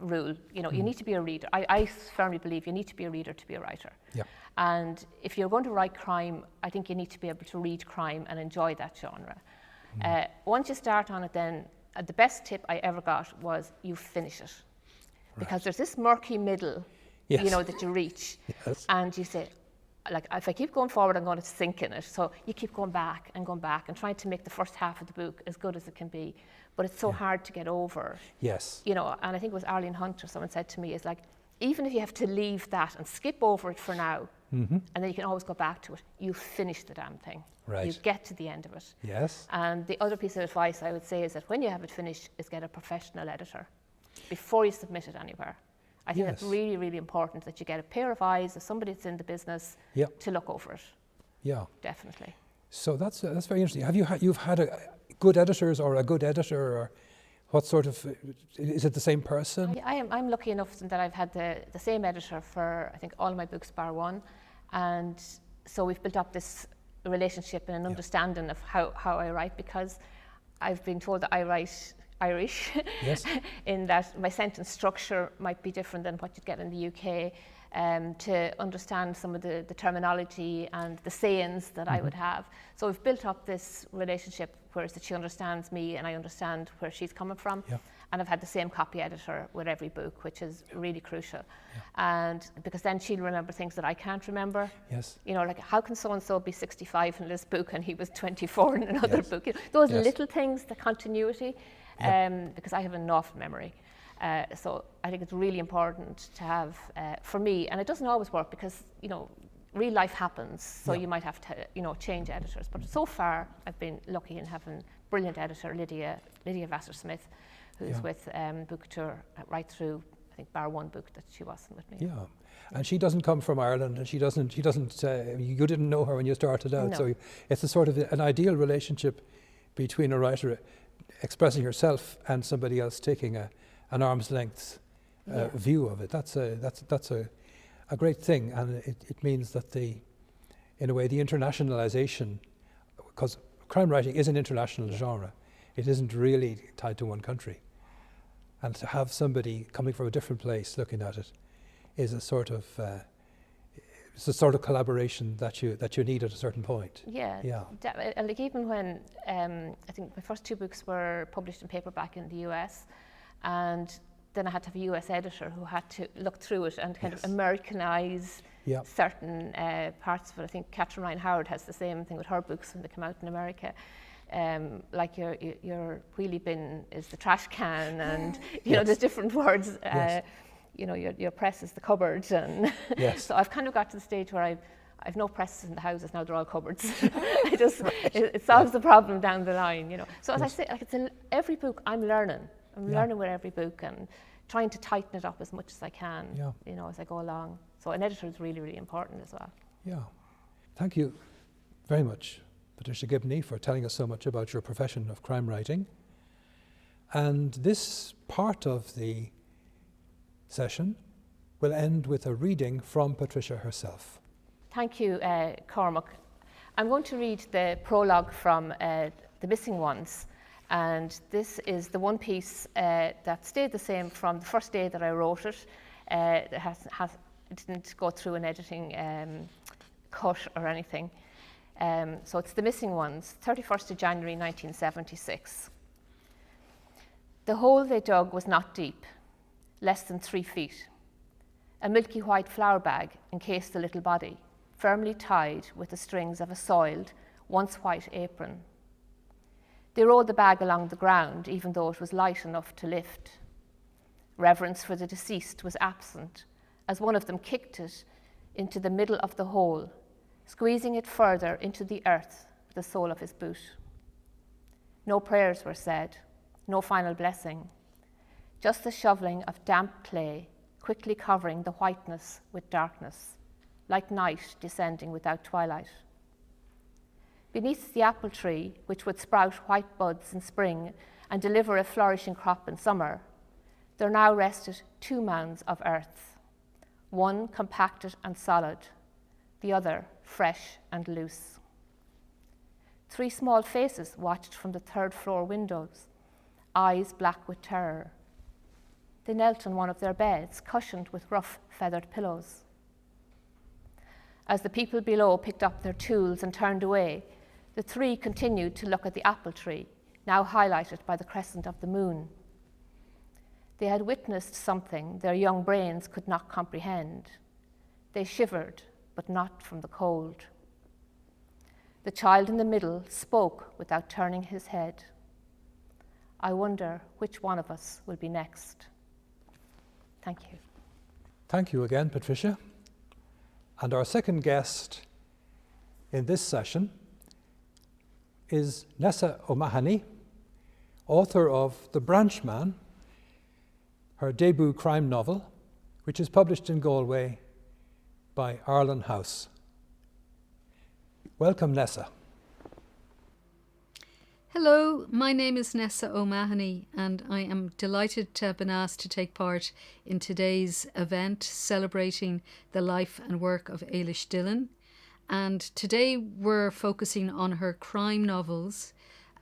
rule. You know, you need to be a reader. I firmly believe you need to be a reader to be a writer. Yeah. And if you're going to write crime, I think you need to be able to read crime and enjoy that genre. Once you start on it, then the best tip I ever got was you finish it, because there's this murky middle, you know, that you reach, and you say, like, if I keep going forward, I'm going to sink in it. So you keep going back and trying to make the first half of the book as good as it can be, but it's so hard to get over. Yes. You know, and I think it was Arlene Hunter, someone said to me, is like, even if you have to leave that and skip over it for now, And then you can always go back to it. You finish the damn thing. Right. You get to the end of it. Yes. And the other piece of advice I would say is that when you have it finished, is get a professional editor before you submit it anywhere. I think Yes. it's really, really important that you get a pair of eyes of somebody that's in the business to look over it. Yeah. Definitely. So that's very interesting. Have you've had good editors or a good editor, or what sort of, is it the same person? I'm lucky enough that I've had the same editor for, I think, all my books bar one. And so we've built up this relationship and an understanding of how I write, because I've been told that I write Irish, Yes. in that my sentence structure might be different than what you'd get in the UK, to understand some of the terminology and the sayings that I would have. So we've built up this relationship where it's that she understands me and I understand where she's coming from. Yeah. And I've had the same copy editor with every book, which is really crucial. And because then she'll remember things that I can't remember. Yes. You know, like how can so-and-so be 65 in this book and he was 24 in another Yes. book? You know, those Yes. little things, the continuity, because I have an awful memory. So I think it's really important to have, for me, and it doesn't always work because, you know, real life happens, so you might have to, you know, change editors. But so far, I've been lucky in having brilliant editor, Lydia Vassar-Smith, who's with Book Tour right through, I think, bar one book that she wasn't with me. Yeah. And she doesn't come from Ireland, and she doesn't, you didn't know her when you started out. No. So it's a sort of an ideal relationship between a writer expressing herself and somebody else taking an arm's length view of it. That's a great thing, and it means that in a way, the internationalization, because crime writing is an international genre. It isn't really tied to one country. And to have somebody coming from a different place looking at it is a sort of collaboration that you need at a certain point. Yeah. Like even when I think my first two books were published in paperback in the US, and then I had to have a US editor who had to look through it and kind of Americanize certain parts of it. I think Catherine Ryan Howard has the same thing with her books when they come out in America. Like your wheelie bin is the trash can, and you know there's different words. You know, your press is the cupboard, and so I've kind of got to the stage where I've no presses in the houses now; they're all cupboards. It solves the problem down the line, you know. So as I say, like every book I'm learning. I'm learning with every book and trying to tighten it up as much as I can, you know, as I go along. So an editor is really, really important as well. Yeah. Thank you very much, Patricia Gibney, for telling us so much about your profession of crime writing. And this part of the session will end with a reading from Patricia herself. Thank you, Cormac. I'm going to read the prologue from The Missing Ones. And this is the one piece that stayed the same from the first day that I wrote it. It didn't go through an editing cut or anything. So it's The Missing Ones, 31st of January 1976. The hole they dug was not deep, less than 3 feet. A milky white flour bag encased the little body, firmly tied with the strings of a soiled, once white apron. They rolled the bag along the ground, even though it was light enough to lift. Reverence for the deceased was absent, as one of them kicked it into the middle of the hole, squeezing it further into the earth with the sole of his boot. No prayers were said, no final blessing, just the shoveling of damp clay, quickly covering the whiteness with darkness, like night descending without twilight. Beneath the apple tree, which would sprout white buds in spring and deliver a flourishing crop in summer, there now rested 2 mounds of earth, one compacted and solid, the other fresh and loose. 3 small faces watched from the 3rd floor windows, eyes black with terror. They knelt on one of their beds, cushioned with rough feathered pillows. As the people below picked up their tools and turned away, the 3 continued to look at the apple tree, now highlighted by the crescent of the moon. They had witnessed something their young brains could not comprehend. They shivered, but not from the cold. The child in the middle spoke without turning his head. I wonder which one of us will be next. Thank you. Thank you again, Patricia. And our second guest in this session is Nessa O'Mahony, author of The Branchman, her debut crime novel, which is published in Galway by Arlen House. Welcome, Nessa. Hello, my name is Nessa O'Mahony and I am delighted to have been asked to take part in today's event celebrating the life and work of Eilís Dillon. And today we're focusing on her crime novels,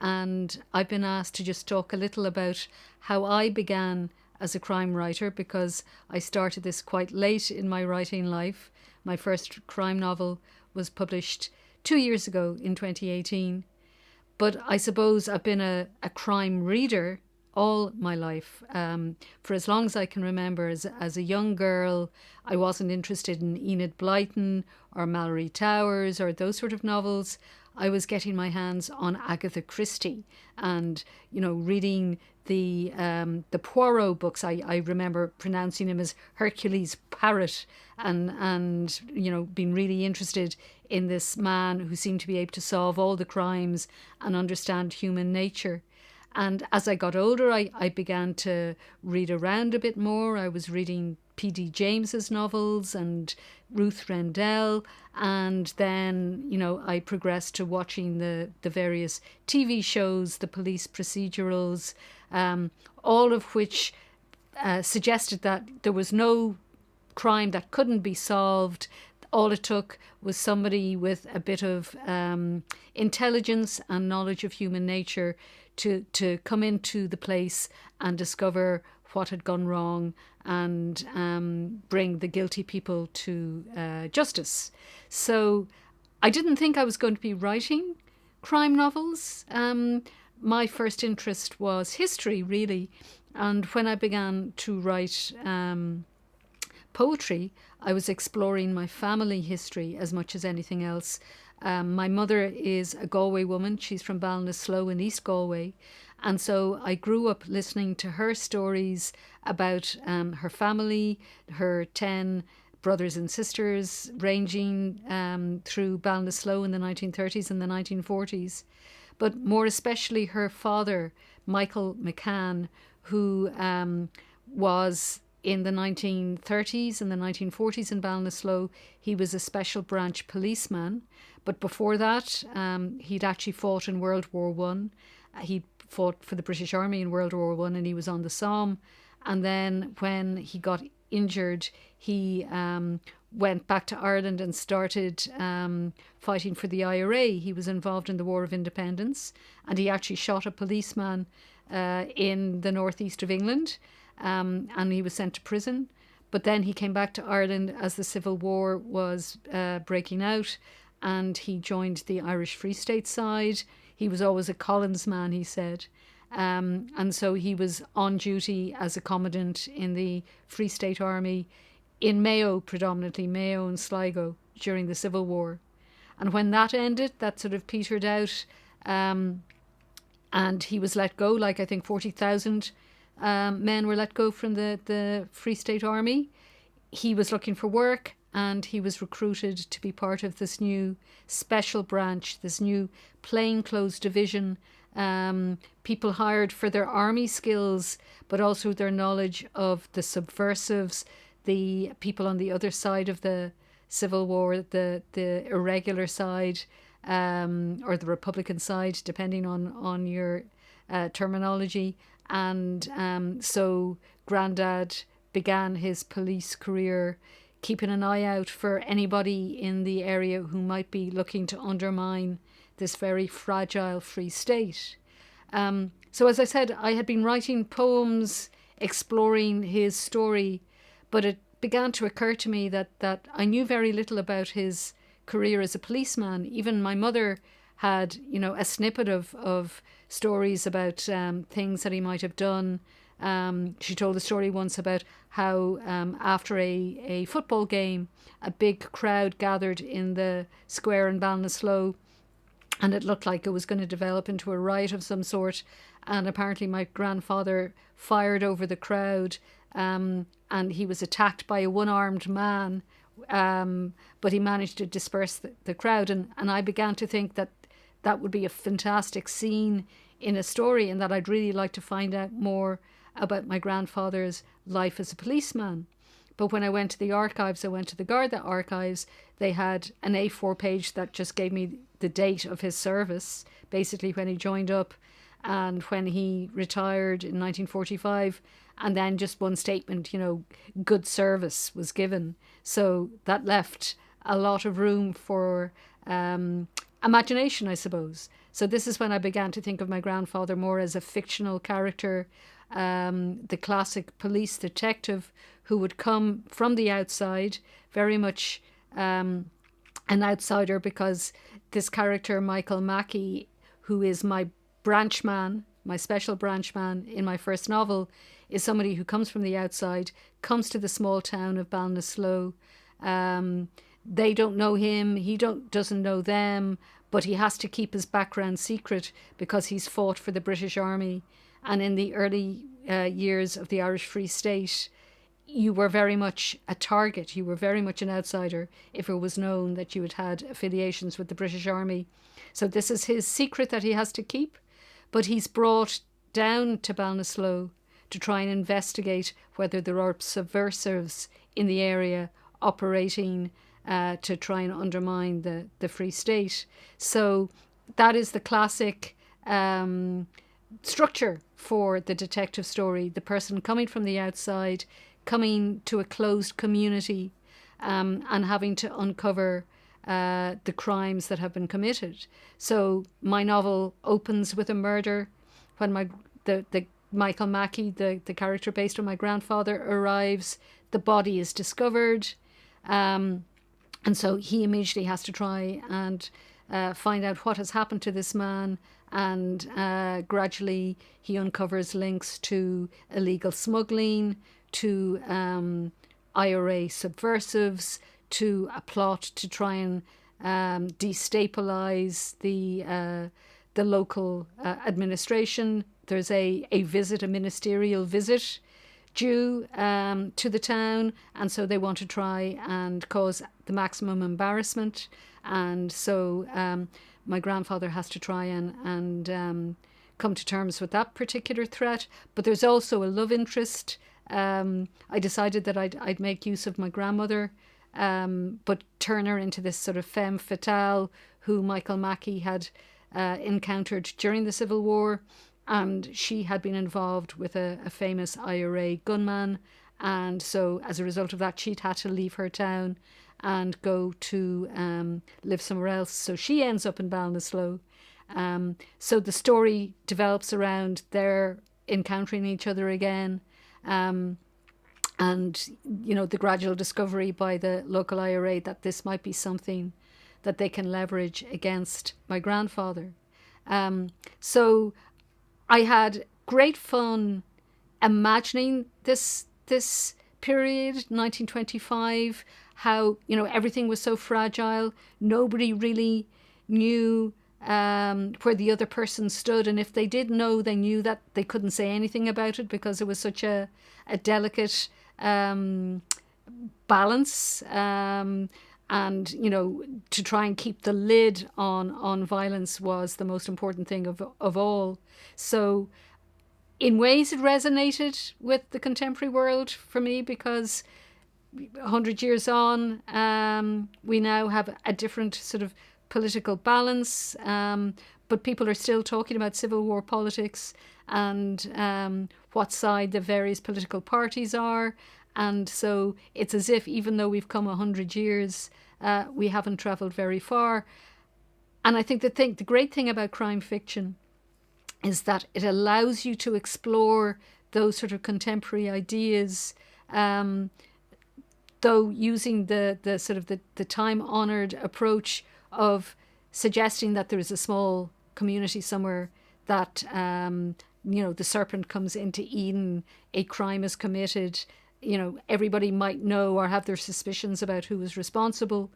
and I've been asked to just talk a little about how I began as a crime writer, because I started this quite late in my writing life. My first crime novel was published 2 years ago in 2018. But I suppose I've been a crime reader all my life. For as long as I can remember, as a young girl, I wasn't interested in Enid Blyton or Mallory Towers or those sort of novels. I was getting my hands on Agatha Christie and, reading the Poirot books. I remember pronouncing him as Hercules Poirot and being really interested in this man who seemed to be able to solve all the crimes and understand human nature. And as I got older, I began to read around a bit more. I was reading P.D. James's novels and Ruth Rendell. And then, I progressed to watching the various TV shows, the police procedurals, all of which suggested that there was no crime that couldn't be solved. All it took was somebody with a bit of intelligence and knowledge of human nature to come into the place and discover what had gone wrong and bring the guilty people to justice. So I didn't think I was going to be writing crime novels. My first interest was history, really. And when I began to write poetry, I was exploring my family history as much as anything else. My mother is a Galway woman. She's from Ballinasloe in East Galway. And so I grew up listening to her stories about her family, her 10 brothers and sisters, ranging through Ballinasloe in the 1930s and the 1940s. But more especially her father, Michael McCann, who was in the 1930s and the 1940s in Ballinasloe. He was a special branch policeman. But before that, he'd actually fought in World War One. He fought for the British Army in World War One, and he was on the Somme. And then when he got injured, he went back to Ireland and started fighting for the IRA. He was involved in the War of Independence, and he actually shot a policeman in the northeast of England, and he was sent to prison. But then he came back to Ireland as the Civil War was breaking out, and he joined the Irish Free State side. He was always a Collins man, he said. And so he was on duty as a commandant in the Free State Army in Mayo, predominantly Mayo and Sligo, during the Civil War. And when that ended, that sort of petered out, and he was let go, like I think 40,000 men were let go from the Free State Army. He was looking for work, and he was recruited to be part of this new special branch, this new plainclothes division. People hired for their army skills, but also their knowledge of the subversives, the people on the other side of the Civil War, the irregular side, or the Republican side, depending on your terminology. And so Grandad began his police career keeping an eye out for anybody in the area who might be looking to undermine this very fragile Free State. So as I said, I had been writing poems exploring his story, but it began to occur to me that I knew very little about his career as a policeman. Even my mother had, a snippet of stories about things that he might have done. She told a story once about how after a football game, a big crowd gathered in the square in Ballinasloe, and it looked like it was going to develop into a riot of some sort. And apparently my grandfather fired over the crowd, and he was attacked by a one-armed man but he managed to disperse the crowd. And I began to think that that would be a fantastic scene in a story, and that I'd really like to find out more about my grandfather's life as a policeman. But when I went to the archives, I went to the Garda archives, they had an A4 page that just gave me the date of his service, basically when he joined up and when he retired in 1945, and then just one statement, good service was given. So that left a lot of room for imagination, I suppose. So this is when I began to think of my grandfather more as a fictional character, the classic police detective who would come from the outside, very much an outsider, because this character, Michael Mackey, who is my branchman, my special branchman in my first novel, is somebody who comes from the outside, comes to the small town of Ballinasloe. They don't know him, he doesn't know them, but he has to keep his background secret because he's fought for the British Army. And in the early years of the Irish Free State, you were very much a target. You were very much an outsider if it was known that you had affiliations with the British Army. So this is his secret that he has to keep. But he's brought down to Ballinasloe to try and investigate whether there are subversives in the area operating to try and undermine the Free State. So that is the classic structure for the detective story. The person coming from the outside, coming to a closed community, and having to uncover the crimes that have been committed. So my novel opens with a murder. When the Michael Mackey, the character based on my grandfather, arrives, the body is discovered, and so he immediately has to try and find out what has happened to this man, and gradually he uncovers links to illegal smuggling, to IRA subversives, to a plot to try and destabilize the local administration. There's a ministerial visit due to the town, and so they want to try and cause the maximum embarrassment. And so my grandfather has to try and come to terms with that particular threat. But there's also a love interest. I decided that I'd make use of my grandmother, but turn her into this sort of femme fatale who Michael Mackey had encountered during the Civil War. And she had been involved with a famous IRA gunman. And so as a result of that, she'd had to leave her town and go to live somewhere else. So she ends up in Ballinasloe. So the story develops around their encountering each other again. And, the gradual discovery by the local IRA that this might be something that they can leverage against my grandfather. So I had great fun imagining this period, 1925, how, everything was so fragile. Nobody really knew where the other person stood. And if they did know, they knew that they couldn't say anything about it because it was such a delicate balance. And, to try and keep the lid on violence was the most important thing of all. So in ways it resonated with the contemporary world for me because 100 years on, we now have a different sort of political balance, but people are still talking about Civil War politics and what side the various political parties are. And so it's as if even though we've come 100 years, we haven't travelled very far. And I think the great thing about crime fiction is that it allows you to explore those sort of contemporary ideas, though using the sort of the time-honoured approach of suggesting that there is a small community somewhere that, the serpent comes into Eden, a crime is committed, everybody might know or have their suspicions about who is responsible.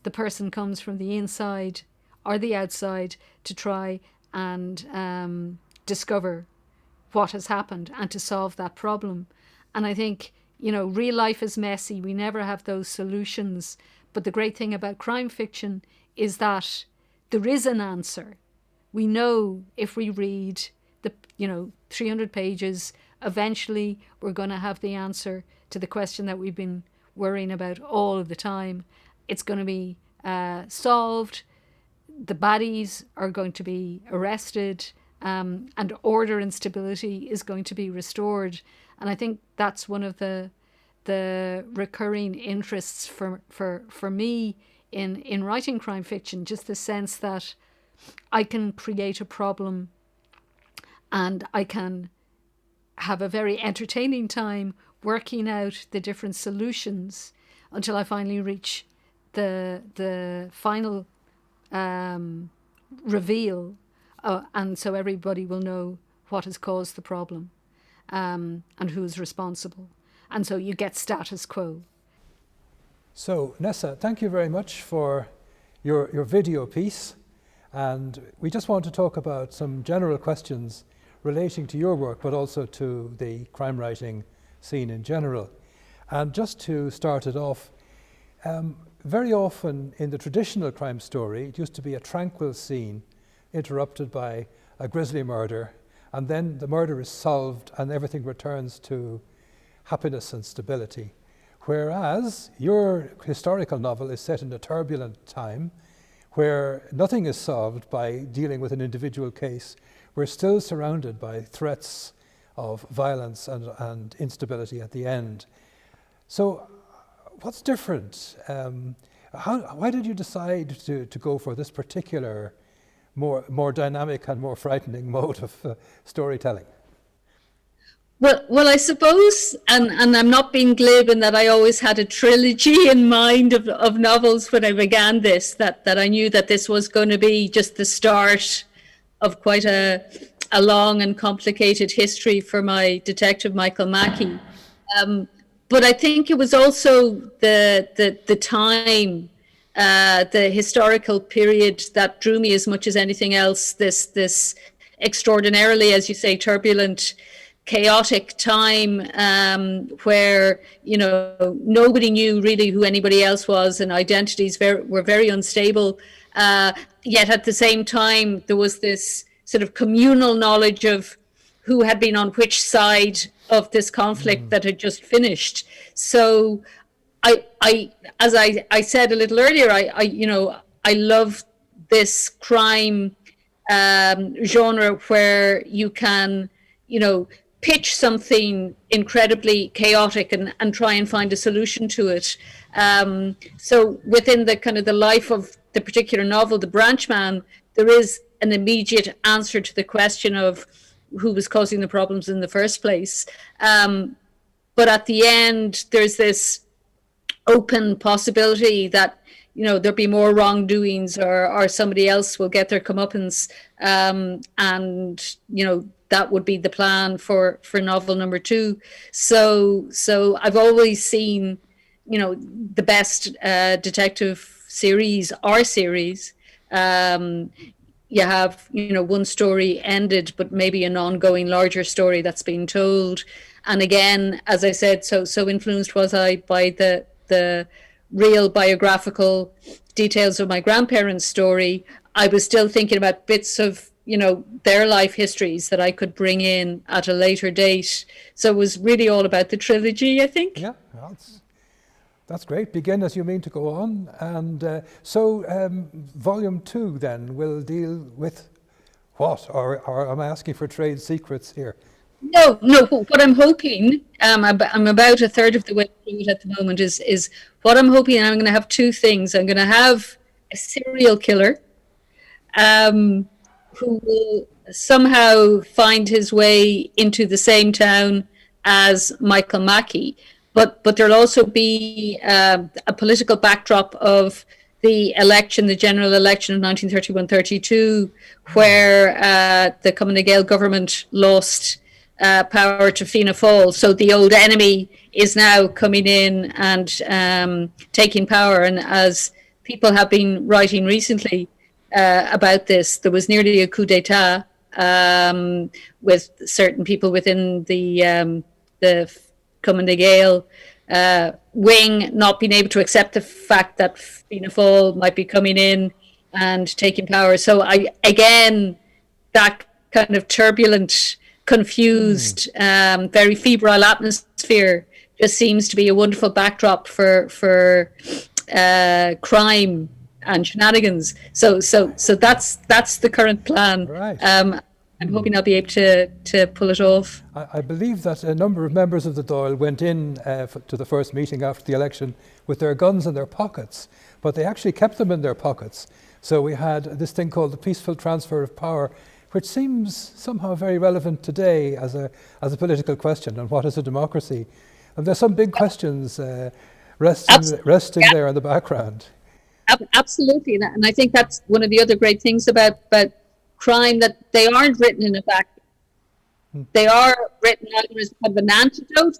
The person comes from the inside or the outside to try and discover what has happened and to solve that problem. And I think, real life is messy. We never have those solutions. But the great thing about crime fiction is that there is an answer. We know if we read the 300 pages, eventually we're going to have the answer to the question that we've been worrying about all of the time. It's going to be solved. The baddies are going to be arrested, and order and stability is going to be restored. And I think that's one of the recurring interests for me in writing crime fiction, just the sense that I can create a problem and I can have a very entertaining time working out the different solutions until I finally reach the final reveal, and so everybody will know what has caused the problem, and who is responsible. And so you get status quo. So, Nessa, thank you very much for your video piece. And we just want to talk about some general questions relating to your work, but also to the crime writing scene in general. And just to start it off, very often in the traditional crime story, it used to be a tranquil scene interrupted by a grisly murder, and then the murder is solved and everything returns to happiness and stability. Whereas your historical novel is set in a turbulent time where nothing is solved by dealing with an individual case. We're still surrounded by threats of violence and instability at the end. So what's different? Why did you decide to go for this particular more dynamic and more frightening mode of storytelling? Well, I suppose, and I'm not being glib in that I always had a trilogy in mind of novels when I began this, that I knew that this was going to be just the start of quite a long and complicated history for my detective, Michael Mackey. But I think it was also the time, the historical period that drew me as much as anything else, this extraordinarily, as you say, turbulent, chaotic time, where nobody knew really who anybody else was, and identities were very unstable. Yet at the same time, there was this sort of communal knowledge of who had been on which side of this conflict that had just finished. So, as I said a little earlier, I love this crime genre where you can, pitch something incredibly chaotic and try and find a solution to it. So within the kind of the life of the particular novel, The Branchman, there is an immediate answer to the question of who was causing the problems in the first place. But at the end, there's this open possibility that, there'll be more wrongdoings or somebody else will get their comeuppance. And, that would be the plan for novel number 2. So I've always seen, the best detective series are series. You have, one story ended, but maybe an ongoing larger story that's being told. And again, as I said, so influenced was I by the real biographical details of my grandparents' story. I was still thinking about bits of, their life histories that I could bring in at a later date. So it was really all about the trilogy, I think. Yeah, that's great. Begin as you mean to go on. And so volume 2 then will deal with what? Or am I asking for trade secrets here? No. What I'm hoping, I'm about a third of the way through it at the moment, is what I'm hoping. I'm going to have 2 things. I'm going to have a serial killer who will somehow find his way into the same town as Michael Mackey. But there'll also be a political backdrop of the general election of 1931-32, where the Cumann na Gael government lost power to Fianna Fáil. So the old enemy is now coming in and taking power. And as people have been writing recently about this, there was nearly a coup d'état with certain people within the Cumann na Gael wing not being able to accept the fact that Fianna Fáil might be coming in and taking power. So that kind of turbulent, confused, very febrile atmosphere just seems to be a wonderful backdrop for crime and shenanigans. So that's the current plan. Right. I'm hoping I'll be able to pull it off. I believe that a number of members of the Dáil went in to the first meeting after the election with their guns in their pockets, but they actually kept them in their pockets. So we had this thing called the peaceful transfer of power, which seems somehow very relevant today as a political question. And what is a democracy? And there's some big questions resting there in the background. Absolutely, and I think that's one of the other great things about crime, that they aren't written in a vacuum. They are written either as kind of an antidote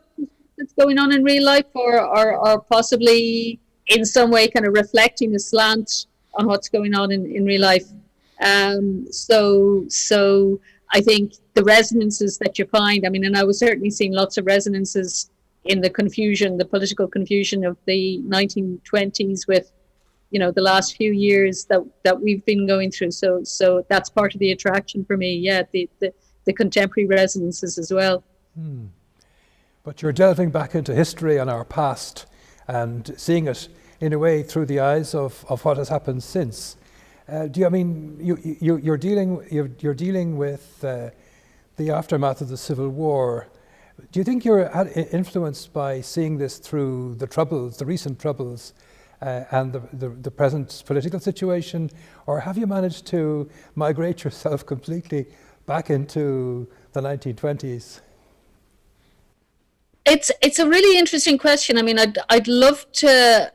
that's going on in real life, or possibly in some way kind of reflecting a slant on what's going on in real life. So I think the resonances that you find, I mean, and I was certainly seeing lots of resonances in the political confusion of the 1920s with, the last few years that we've been going through. So that's part of the attraction for me. Yeah, the contemporary resonances as well. But you're delving back into history and our past and seeing it in a way through the eyes of what has happened since. You're dealing with the aftermath of the Civil War. Do you think you're influenced by seeing this through the recent troubles, and the present political situation, or have you managed to migrate yourself completely back into the 1920s? It's a really interesting question. I mean, I'd love to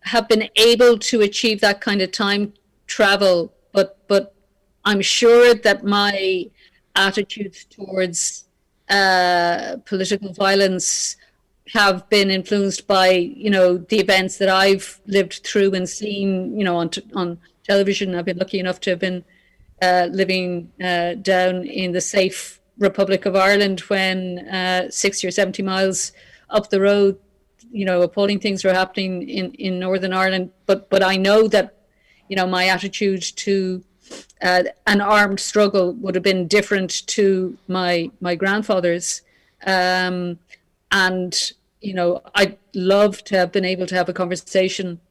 have been able to achieve that kind of time travel, but I'm sure that my attitudes towards political violence have been influenced by the events that I've lived through and seen on television. I've been lucky enough to have been living down in the safe Republic of Ireland when 60 or 70 miles up the road appalling things were happening in Northern Ireland, but I know that my attitude to an armed struggle would have been different to my grandfather's. And I'd love to have been able to have a conversation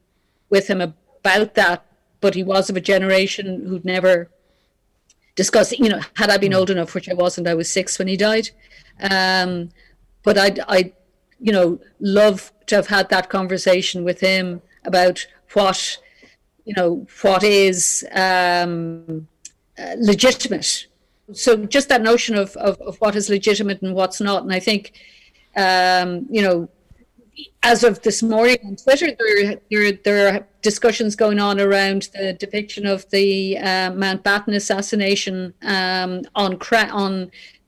with him about that, but he was of a generation who'd never discussed, had I been old enough, which I wasn't. I was 6 when he died. But I'd love to have had that conversation with him about what is legitimate. So just that notion of what is legitimate and what's not. And I think, as of this morning on Twitter, there are discussions going on around the depiction of the Mountbatten assassination on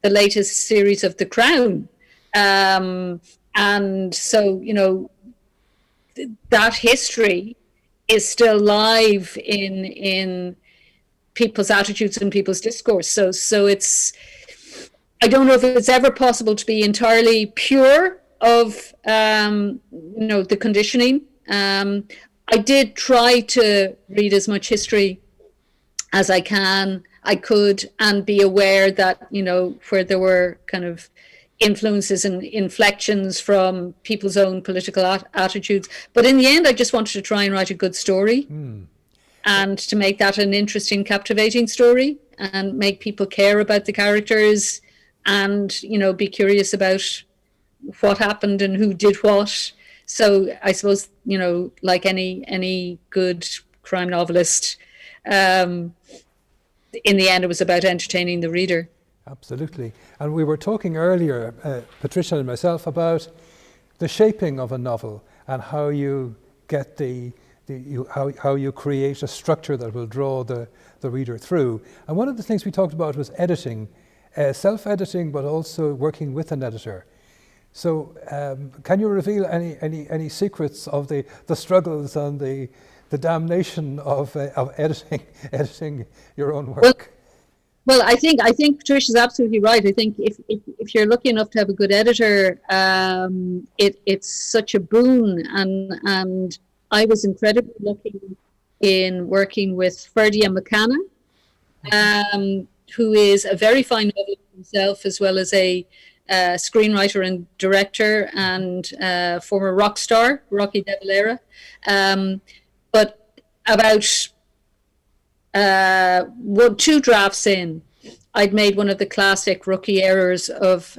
the latest series of The Crown. And so, that history is still live in people's attitudes and people's discourse. So it's, I don't know if it's ever possible to be entirely pure of, the conditioning. I did try to read as much history as I could, and be aware that, where there were kind of influences and inflections from people's own political attitudes. But in the end, I just wanted to try and write a good story and to make that an interesting, captivating story and make people care about the characters and, be curious about what happened and who did what. So I suppose, like any good crime novelist, in the end, it was about entertaining the reader. Absolutely. And we were talking earlier, Patricia and myself, about the shaping of a novel and how you get how you create a structure that will draw the reader through. And one of the things we talked about was editing, self-editing, but also working with an editor. So can you reveal any secrets of the struggles and the damnation of editing your own work? Well, I think Patricia's absolutely right. I think if you're lucky enough to have a good editor, it's such a boon. And I was incredibly lucky in working with Ferdia McCanna, who is a very fine novelist himself, as well as a screenwriter and director, and former rock star, Rocky De Valera. But about 2 drafts in, I'd made one of the classic rookie errors of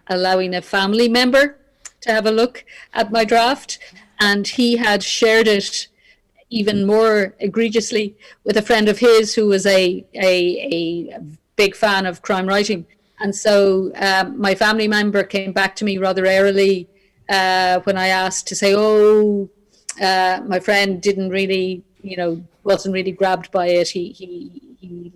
allowing a family member to have a look at my draft, and he had shared it even more egregiously with a friend of his who was a big fan of crime writing. And so my family member came back to me rather airily when I asked to say, my friend didn't really, wasn't really grabbed by it. He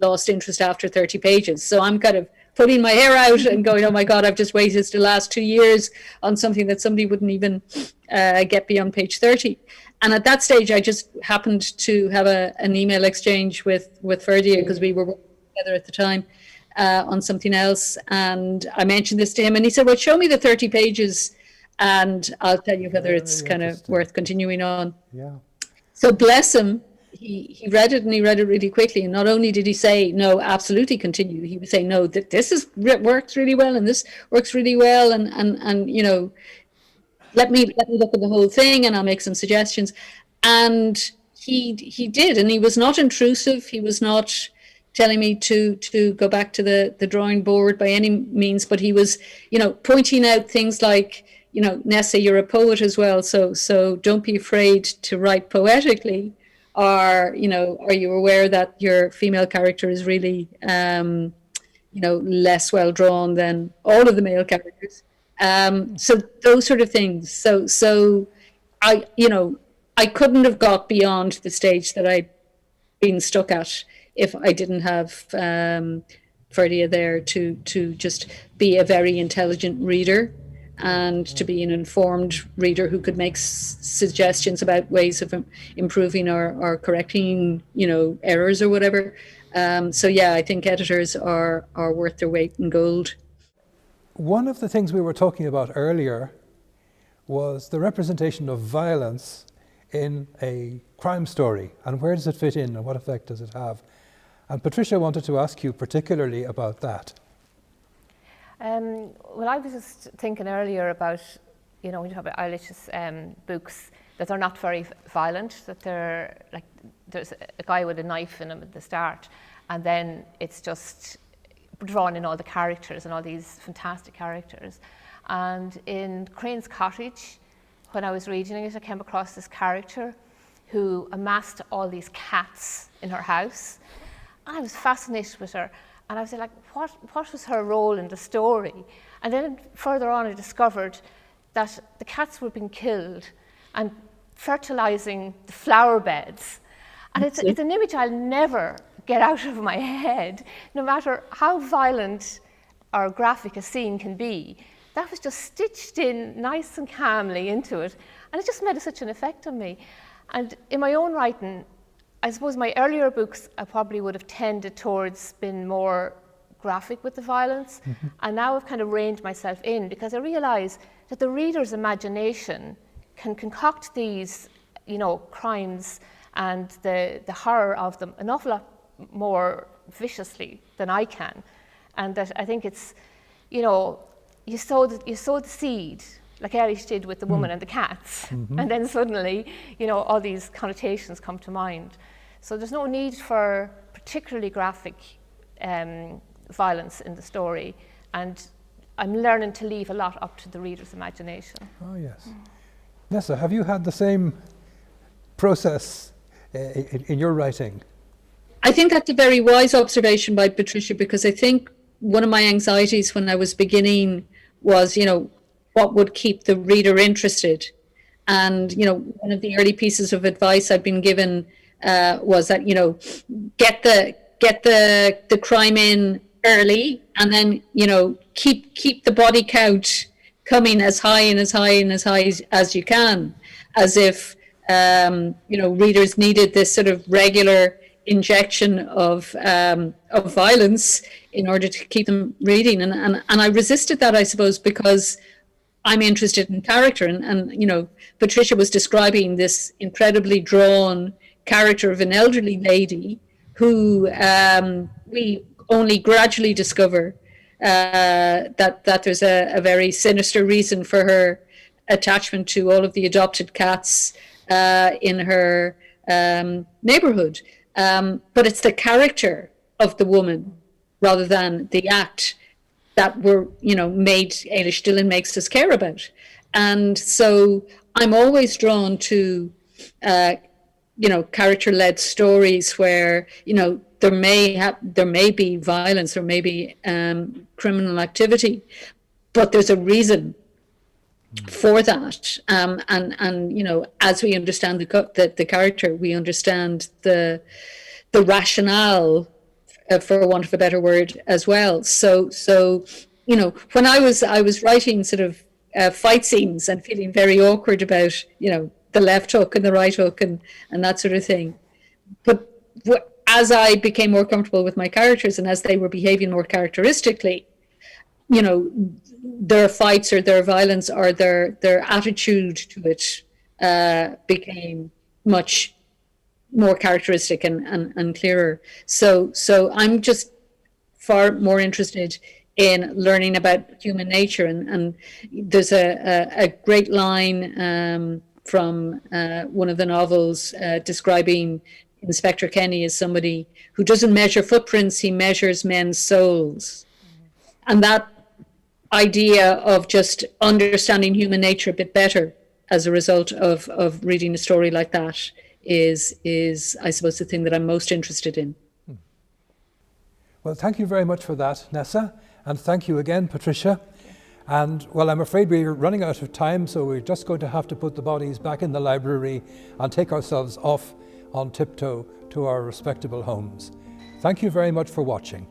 lost interest after 30 pages. So I'm kind of putting my hair out and going, oh my God, I've just waited the last 2 years on something that somebody wouldn't even get beyond page 30. And at that stage, I just happened to have an email exchange with Ferdia, because we were working together at the time on something else. And I mentioned this to him, and he said, well, show me the 30 pages and I'll tell you whether it's kind of worth continuing on. Yeah. So bless him, he read it, and he read it really quickly. And not only did he say, no, absolutely continue, he would say, no, this works really well, and this works really well, and let me look at the whole thing, and I'll make some suggestions. And he did, and he was not intrusive. He was not telling me to go back to the drawing board by any means, but he was, pointing out things like, Nessa, you're a poet as well, so don't be afraid to write poetically. Or, are you aware that your female character is really, less well drawn than all of the male characters? So those sort of things. So I couldn't have got beyond the stage that I'd been stuck at if I didn't have Ferdia there to just be a very intelligent reader, and to be an informed reader who could make suggestions about ways of improving or correcting, errors or whatever. So yeah, I think editors are worth their weight in gold. One of the things we were talking about earlier was the representation of violence in a crime story, and where does it fit in and what effect does it have? And Patricia wanted to ask you particularly about that. Well, I was just thinking earlier about, when you talk about Eilish's books, that they're not very violent, that they're like, there's a guy with a knife in him at the start, and then it's just drawn in all the characters and all these fantastic characters. And in Crane's Cottage, when I was reading it, I came across this character who amassed all these cats in her house. And I was fascinated with her. And I was like, what was her role in the story? And then further on, I discovered that the cats were being killed and fertilizing the flower beds. And it's an image I'll never get out of my head, no matter how violent or graphic a scene can be. That was just stitched in nice and calmly into it. And it just made such an effect on me. And in my own writing, I suppose my earlier books, I probably would have tended towards being more graphic with the violence. Mm-hmm. And now I've kind of reined myself in, because I realise that the reader's imagination can concoct these, crimes and the horror of them an awful lot more viciously than I can. And that I think it's, you sow the seed, like Eilís did with the woman and the cats, and then suddenly, all these connotations come to mind. So there's no need for particularly graphic violence in the story, and I'm learning to leave a lot up to the reader's imagination. Oh yes. Nessa, have you had the same process in your writing? I think that's a very wise observation by Patricia, because I think one of my anxieties when I was beginning was, what would keep the reader interested? And, one of the early pieces of advice I'd been given was that, get the crime in early, and then, keep the body count coming as high and as high and as high as you can, as if, readers needed this sort of regular injection of violence in order to keep them reading. And I resisted that, I suppose, because I'm interested in character. And you know, Patricia was describing this incredibly drawn character of an elderly lady who we only gradually discover that there's a very sinister reason for her attachment to all of the adopted cats in her neighborhood. But it's the character of the woman rather than the act that made Eilís Dillon makes us care about. And so I'm always drawn to, character-led stories where, there may be violence or maybe criminal activity, but there's a reason for that. And as we understand the character, we understand the rationale, for want of a better word, as well. So when I was writing sort of fight scenes and feeling very awkward about the left hook and the right hook and that sort of thing, but as I became more comfortable with my characters and as they were behaving more characteristically, their fights or their violence or their attitude to it became much more characteristic and clearer. So I'm just far more interested in learning about human nature. And there's a great line from one of the novels describing Inspector Kenny as somebody who doesn't measure footprints, he measures men's souls. And that idea of just understanding human nature a bit better as a result of reading a story like that is I suppose the thing that I'm most interested in. Well, thank you very much for that, Nessa, and thank you again, Patricia. And well, I'm afraid we're running out of time, so we're just going to have to put the bodies back in the library and take ourselves off on tiptoe to our respectable homes. Thank you very much for watching.